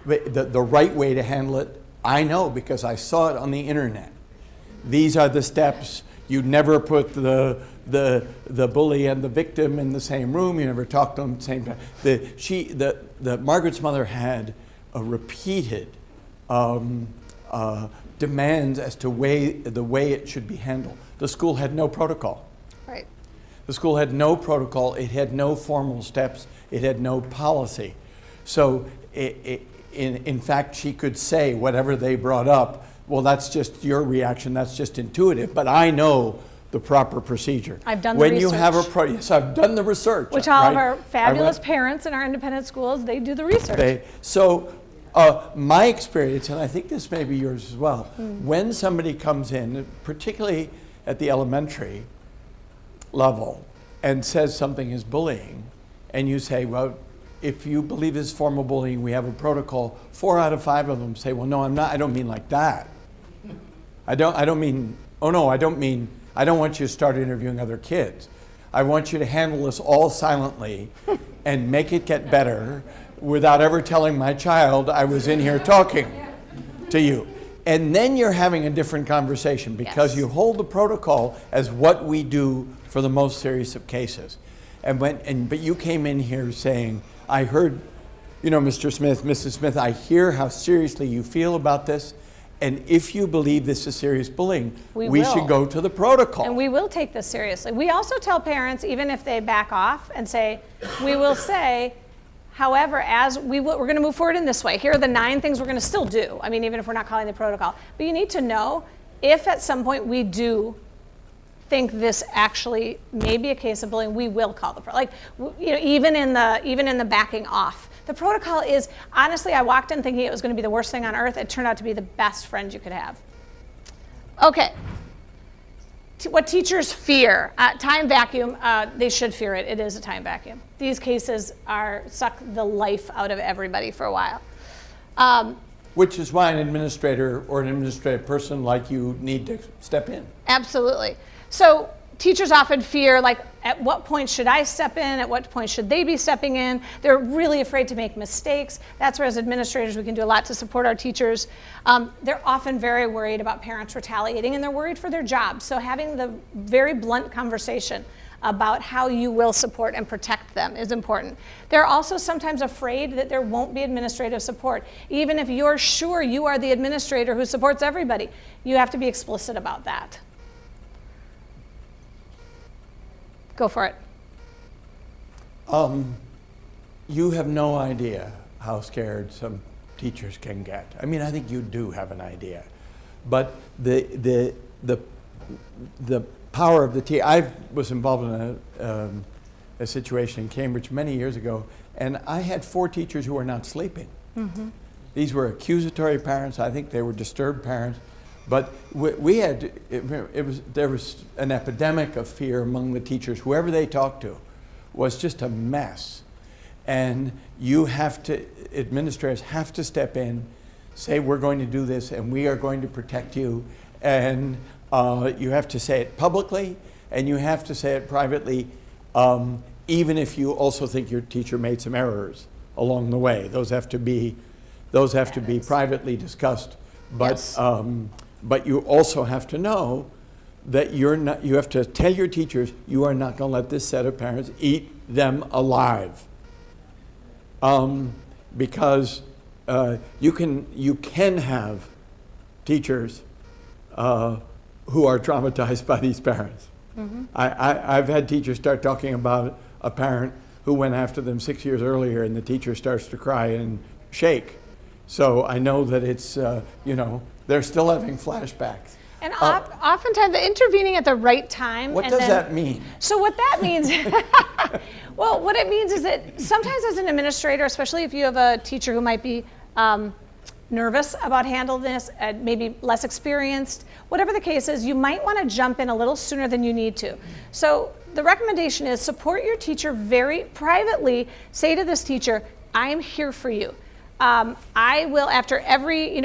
the right way to handle it, I know because I saw it on the internet. These are the steps. You never put the bully and the victim in the same room. You never talk to them at the same time. The Margaret's mother had a repeated demands as to the way it should be handled. The school had no protocol. Right. The school had no protocol. It had no formal steps. It had no policy. So in fact, she could say whatever they brought up, well, that's just your reaction. That's just intuitive. But I know the proper procedure. I've done the research. When you have yes, I've done the research. Which all of our fabulous parents in our independent schools, they do the research. My experience, and I think this may be yours as well, when somebody comes in, particularly at the elementary level, and says something is bullying, and you say, well, if you believe this is a form of bullying, we have a protocol. 4 out of 5 of them say, well, no, I'm not. I don't mean like that. I don't mean. Oh no, I don't mean. I don't want you to start interviewing other kids. I want you to handle this all silently and make it get better without ever telling my child I was in here talking to you. And then you're having a different conversation because you hold the protocol as what we do for the most serious of cases. But you came in here saying, I heard, Mr. Smith, Mrs. Smith, I hear how seriously you feel about this. And if you believe this is serious bullying, we should go to the protocol. And we will take this seriously. We also tell parents, even if they back off and say, we will say, however, we're going to move forward in this way. Here are the 9 things we're going to still do. I mean, even if we're not calling the protocol. But you need to know if at some point we do think this actually may be a case of bullying, we will call the protocol. Even in the backing off. The protocol is, honestly, I walked in thinking it was going to be the worst thing on earth. It turned out to be the best friend you could have. Okay. What teachers fear. Time vacuum, they should fear it. It is a time vacuum. These cases suck the life out of everybody for a while. Which is why an administrator or an administrative person like you need to step in. Absolutely. So teachers often fear, at what point should I step in? At what point should they be stepping in? They're really afraid to make mistakes. That's where, as administrators, we can do a lot to support our teachers. They're often very worried about parents retaliating, and they're worried for their jobs. So having the very blunt conversation about how you will support and protect them is important. They're also sometimes afraid that there won't be administrative support. Even if you're sure you are the administrator who supports everybody, you have to be explicit about that. Go for it. You have no idea how scared some teachers can get. I mean, I think you do have an idea. But the power of the teacher, I was involved in a situation in Cambridge many years ago, and I had 4 teachers who were not sleeping. Mm-hmm. These were accusatory parents. I think they were disturbed parents. But there was an epidemic of fear among the teachers. Whoever they talked to was just a mess. And administrators have to step in, say, we're going to do this and we are going to protect you. And you have to say it publicly and you have to say it privately, even if you also think your teacher made some errors along the way. Those have to be privately discussed. But yes. But you also have to know that you have to tell your teachers you are not going to let this set of parents eat them alive. Because you can have teachers who are traumatized by these parents. Mm-hmm. I've had teachers start talking about a parent who went after them 6 years earlier and the teacher starts to cry and shake. So I know that it's, they're still having flashbacks. And oftentimes, the intervening at the right time. What does that mean? So what that means, well, what it means is that sometimes as an administrator, especially if you have a teacher who might be nervous about handling this, maybe less experienced, whatever the case is, you might want to jump in a little sooner than you need to. So the recommendation is support your teacher very privately. Say to this teacher, I am here for you. I will, after every,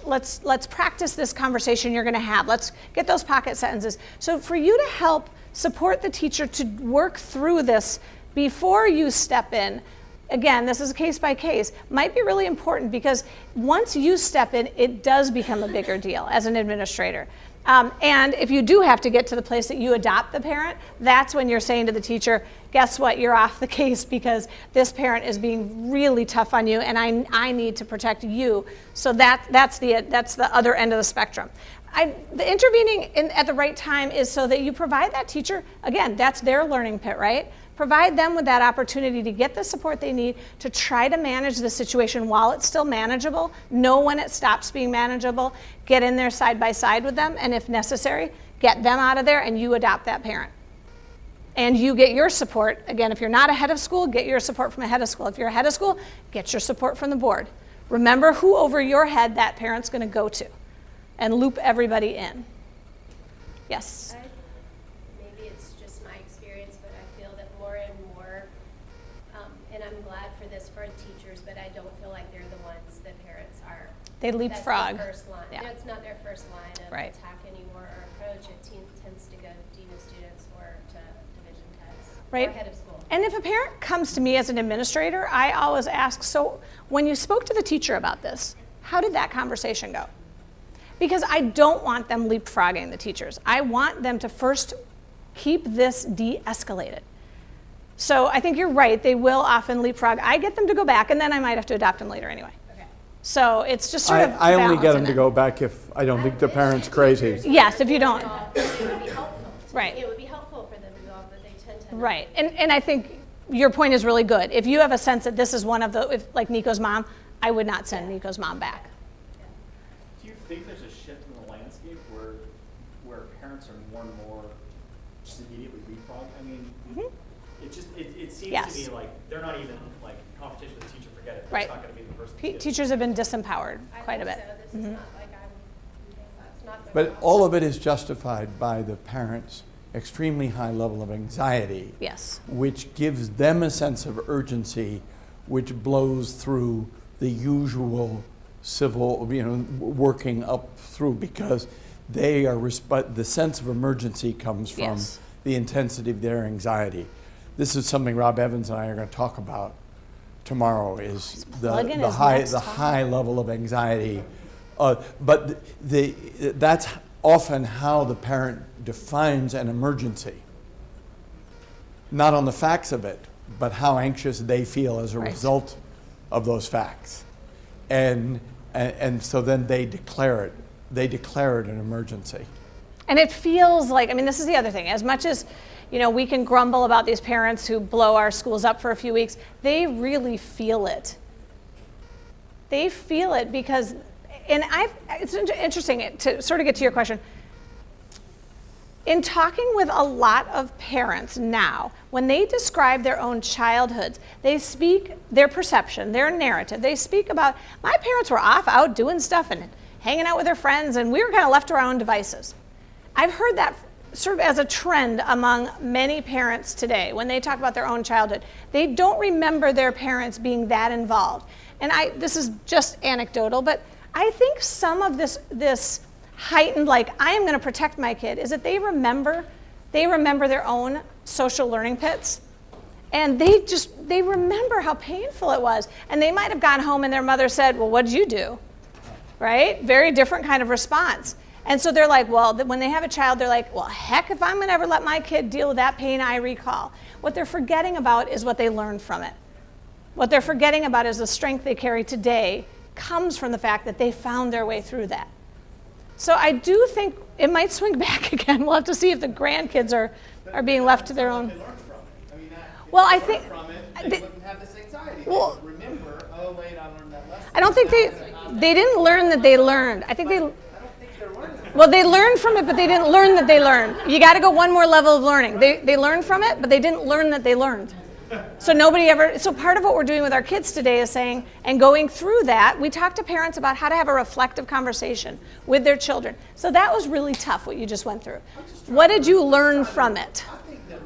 let's practice this conversation you're going to have. Let's get those pocket sentences. So for you to help support the teacher to work through this before you step in, again, this is case by case, might be really important because once you step in, it does become a bigger deal as an administrator. And if you do have to get to the place that you adopt the parent, that's when you're saying to the teacher, guess what, you're off the case because this parent is being really tough on you and I need to protect you. So that's the other end of the spectrum. The intervening at the right time is so that you provide that teacher, again, that's their learning pit, right? Provide them with that opportunity to get the support they need to try to manage the situation while it's still manageable. Know when it stops being manageable. Get in there side by side with them, and if necessary, get them out of there and you adopt that parent. And you get your support. Again, if you're not a head of school, get your support from a head of school. If you're a head of school, get your support from the board. Remember who over your head that parent's going to go to and loop everybody in. Yes? Maybe it's just my experience, but I feel that more and more, and I'm glad for this They leapfrog. That's the first line. Yeah. It's not their first line of Right. attack anymore or approach. It tends to go to dean of students or to division heads Right. or head of school. And if a parent comes to me as an administrator, I always ask, so when you spoke to the teacher about this, how did that conversation go? Because I don't want them leapfrogging the teachers. I want them to first keep this de-escalated. So I think you're right, they will often leapfrog. I get them to go back, and then I might have to adopt them later anyway. Okay. So it's just sort of I only get them balancing to it. go back if I don't think the parent's crazy. Yes, if you don't. It would be helpful. Right. It would be helpful for them to go, but they tend to. not. Right, and I think your point is really good. If you have a sense that this is one of the, if, like Nico's mom, I would not send Nico's mom back. Do you think there's a shift in the landscape where parents are more and more just immediately leapfrog? I mean, it seems Yes. to me like they're not even like competition with the teacher, forget it. Right. It's not going to be the person. who gets it. Teachers have been disempowered I quite a think bit. So. This is not like it's not. the But problem. all of it is justified by the parents' extremely high level of anxiety, Yes. which gives them a sense of urgency, which blows through the usual civil, working up through, because they are, the sense of emergency comes from Yes. the intensity of their anxiety. This is something Rob Evans and I are going to talk about tomorrow, is plugging the his high next talk. high level of anxiety. But that's often how the parent defines an emergency. Not on the facts of it, but how anxious they feel as a Right. result of those facts. And so then they declare it. They declare it an emergency. And it feels like, I mean, this is the other thing. As much as, we can grumble about these parents who blow our schools up for a few weeks, they really feel it. They feel it because, and it's interesting to sort of get to your question. In talking with a lot of parents now, when they describe their own childhoods, they speak their perception, their narrative. They speak about, my parents were off out doing stuff and hanging out with their friends, and we were kind of left to our own devices. I've heard that sort of as a trend among many parents today. When they talk about their own childhood, they don't remember their parents being that involved. And this is just anecdotal, but I think some of this heightened, like, I am going to protect my kid, is that they remember their own social learning pits. And they remember how painful it was. And they might have gone home and their mother said, well, what did you do? Right? Very different kind of response. And so they're like, well, when they have a child, they're like, well, heck, if I'm going to ever let my kid deal with that pain I recall. What they're forgetting about is what they learned from it. What they're forgetting about is the strength they carry today comes from the fact that they found their way through that. So I do think it might swing back again. We'll have to see if the grandkids are being left to their own. They learned from it. I mean, Well, I think from it, they wouldn't have this anxiety. Well, They would remember, oh wait, I learned that lesson. I don't think they didn't learn that they learned. I think I don't think they're learning. well, they learned from it, but they didn't learn that they learned. You got to go one more level of learning. They learned from it, but they didn't learn that they learned. So part of what we're doing with our kids today is saying, and going through that, we talk to parents about how to have a reflective conversation with their children. So that was really tough, what you just went through. What did you learn from it? I think that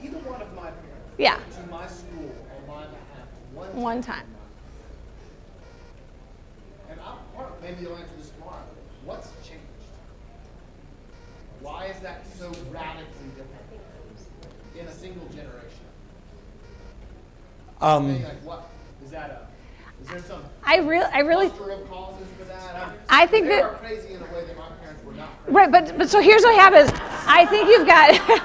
either one of my parents Yeah. to my school on my behalf One time. And maybe you'll answer this tomorrow. What's changed? Why is that so radically different in a single generation? Like what? Is there some I really cluster of causes for that? I think they that- are crazy in a way that my parents were not crazy. right, but so here's what happens. I think you've got Not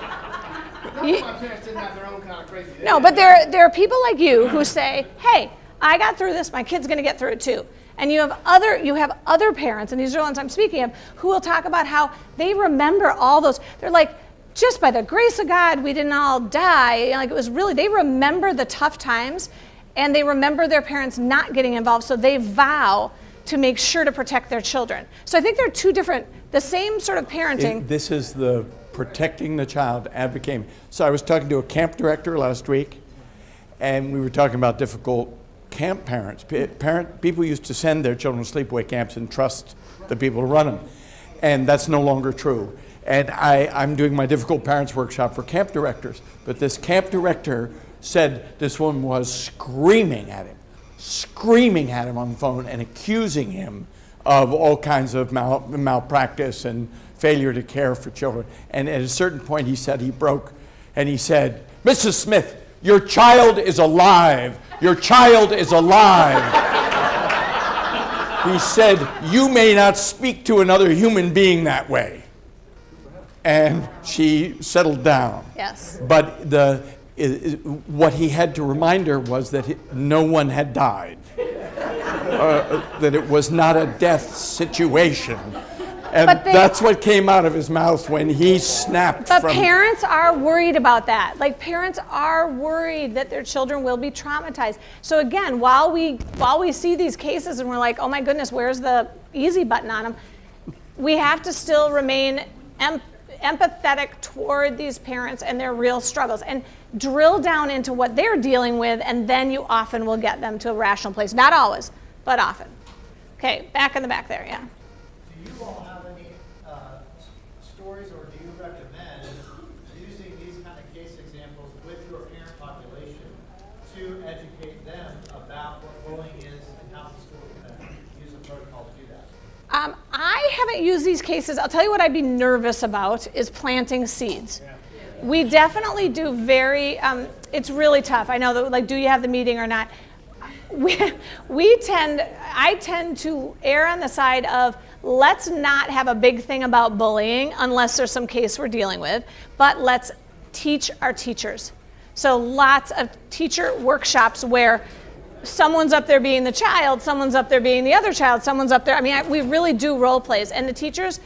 that my parents didn't have their own kind of crazy. no, but there are people like you who say, hey, I got through this, my kid's going to get through it too. And you have other parents, and these are the ones I'm speaking of, who will talk about how they remember all those. They're like, just by the grace of God, we didn't all die. Like, it was really, they remember the tough times, and they remember their parents not getting involved, so they vow to make sure to protect their children. So I think they're two different, the same sort of parenting. This is the protecting the child, advocating. So I was talking to a camp director last week, and we were talking about difficult camp parents. People used to send their children to sleepaway camps and trust the people to run them, and that's no longer true. And I'm doing my difficult parents workshop for camp directors, but this camp director said this woman was screaming at him, screaming at him on the phone and accusing him of all kinds of malpractice and failure to care for children. And at a certain point he broke and he said, "Mrs. Smith, your child is alive. Your child is alive." He said, "You may not speak to another human being that way." And she settled down. Yes. But what he had to remind her was that no one had died, that it was not a death situation. And that's what came out of his mouth when he snapped But from... parents are worried about that. Like, parents are worried that their children will be traumatized. So again, while we see these cases and we're like, oh my goodness, where's the easy button on them? We have to still remain empathetic toward these parents and their real struggles and drill down into what they're dealing with, and then you often will get them to a rational place. Not always, but often. Okay, back in the back there, yeah. Do you all have any stories, or do you recommend using these kind of case examples with your parent population to educate them about what bullying is and how the school can use a protocol to do that? I haven't used these cases. I'll tell you what I'd be nervous about is planting seeds. Yeah. We definitely do it's really tough. I know that, like, do you have the meeting or not? I tend to err on the side of, let's not have a big thing about bullying unless there's some case we're dealing with, but let's teach our teachers. So lots of teacher workshops where someone's up there being the child, someone's up there being the other child, someone's up there. I mean, we really do role plays, and the teachers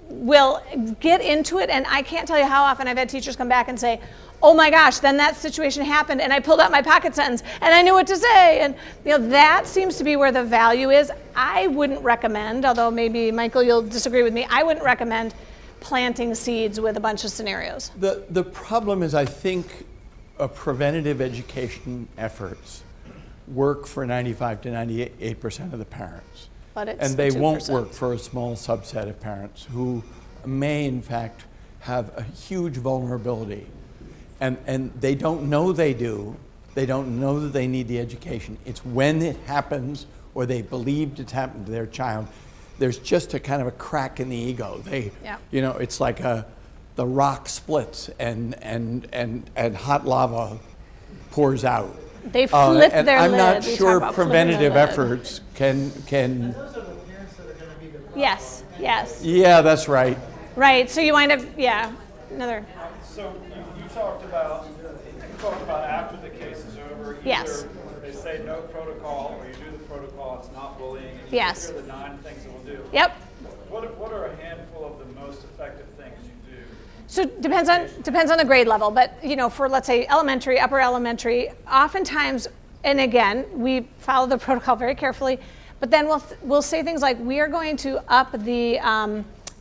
will get into it, and I can't tell you how often I've had teachers come back and say, oh my gosh, then that situation happened, and I pulled out my pocket sentence, and I knew what to say, and that seems to be where the value is. I wouldn't recommend, although maybe, Michael, you'll disagree with me, I wouldn't recommend planting seeds with a bunch of scenarios. The problem is, I think, preventative education efforts work for 95 to 98% of the parents. But it's and they 2%. Won't work for a small subset of parents who may, in fact, have a huge vulnerability. And they don't know they do. They don't know that they need the education. It's when it happens, or they believed it's happened to their child, there's just a kind of a crack in the ego. It's like the rock splits and hot lava pours out. They flip their lid. I'm not sure preventative efforts can. And those are the parents that are going to be the problem. Yes. Yeah, that's right. Right. So you wind up, another. So you talked about after the case is over. Yes. They say no protocol, or you do the protocol. It's not bullying. And you Yes. hear the 9 things it will do. Yep. What are a handful of the most effective things you do? So it depends on the grade level, but for, let's say, elementary, upper elementary, oftentimes, and again, we follow the protocol very carefully, but then we'll say things like, we are going to up the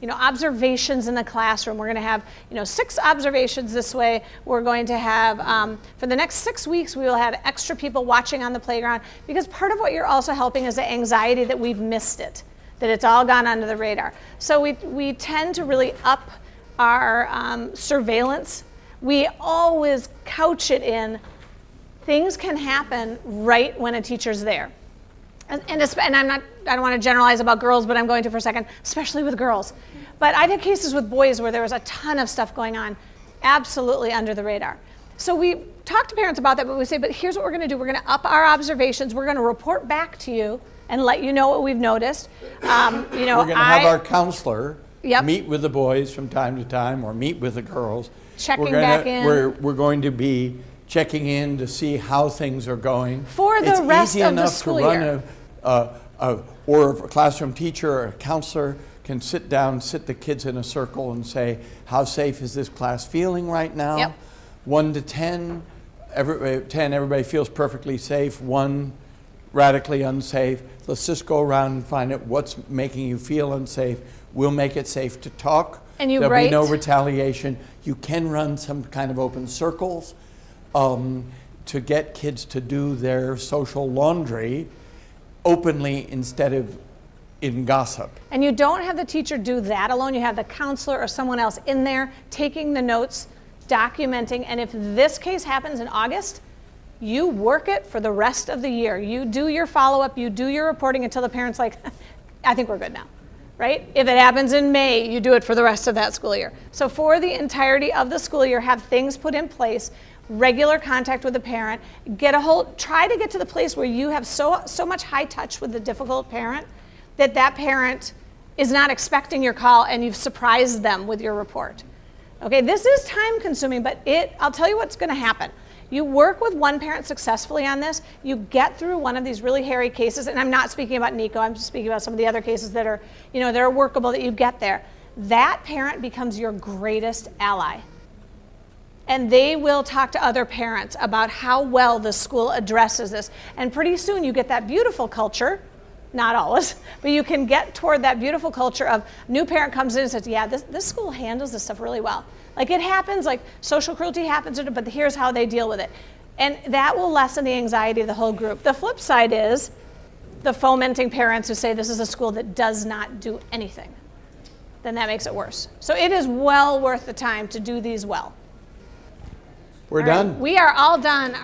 observations in the classroom. We're going to have 6 observations this way. We're going to have for the next 6 weeks, we will have extra people watching on the playground, because part of what you're also helping is the anxiety that we've missed it, that it's all gone under the radar. So we tend to really up our surveillance. We always couch it in, things can happen right when a teacher's there. And I don't want to generalize about girls, but I'm going to for a second, especially with girls. But I've had cases with boys where there was a ton of stuff going on, absolutely under the radar. So we talk to parents about that, but we say, but here's what we're going to do. We're going to up our observations. We're going to report back to you and let you know what we've noticed. We're going to have our counselor meet with the boys from time to time, or meet with the girls. Checking back in. We're going to be checking in to see how things are going. For the rest of the school year. Or a classroom teacher or a counselor can sit the kids in a circle and say, how safe is this class feeling right now? Yep. 1 to 10, 10 everybody feels perfectly safe, 1 radically unsafe. Let's just go around and find out what's making you feel unsafe. We'll make it safe to talk. And There'll be no retaliation. You can run some kind of open circles to get kids to do their social laundry openly instead of in gossip. And you don't have the teacher do that alone. You have the counselor or someone else in there taking the notes, documenting, and if this case happens in August, You work it for the rest of the year. You do your follow-up, you do your reporting until the parent's like, I think we're good now, right? If it happens in May, you do it for the rest of that school year. So for the entirety of the school year, have things put in place, regular contact with the parent, try to get to the place where you have so much high touch with the difficult parent that parent is not expecting your call and you've surprised them with your report. Okay, this is time consuming, but I'll tell you what's gonna happen. You work with one parent successfully on this, you get through one of these really hairy cases, and I'm not speaking about Nico, I'm just speaking about some of the other cases that are, that are workable, that you get there. That parent becomes your greatest ally. And they will talk to other parents about how well the school addresses this. And pretty soon you get that beautiful culture, not always, but you can get toward that beautiful culture of new parent comes in and says, yeah, this school handles this stuff really well. Like it happens, like social cruelty happens, but here's how they deal with it. And that will lessen the anxiety of the whole group. The flip side is the fomenting parents who say this is a school that does not do anything. Then that makes it worse. So it is well worth the time to do these well. We're done. We are all done.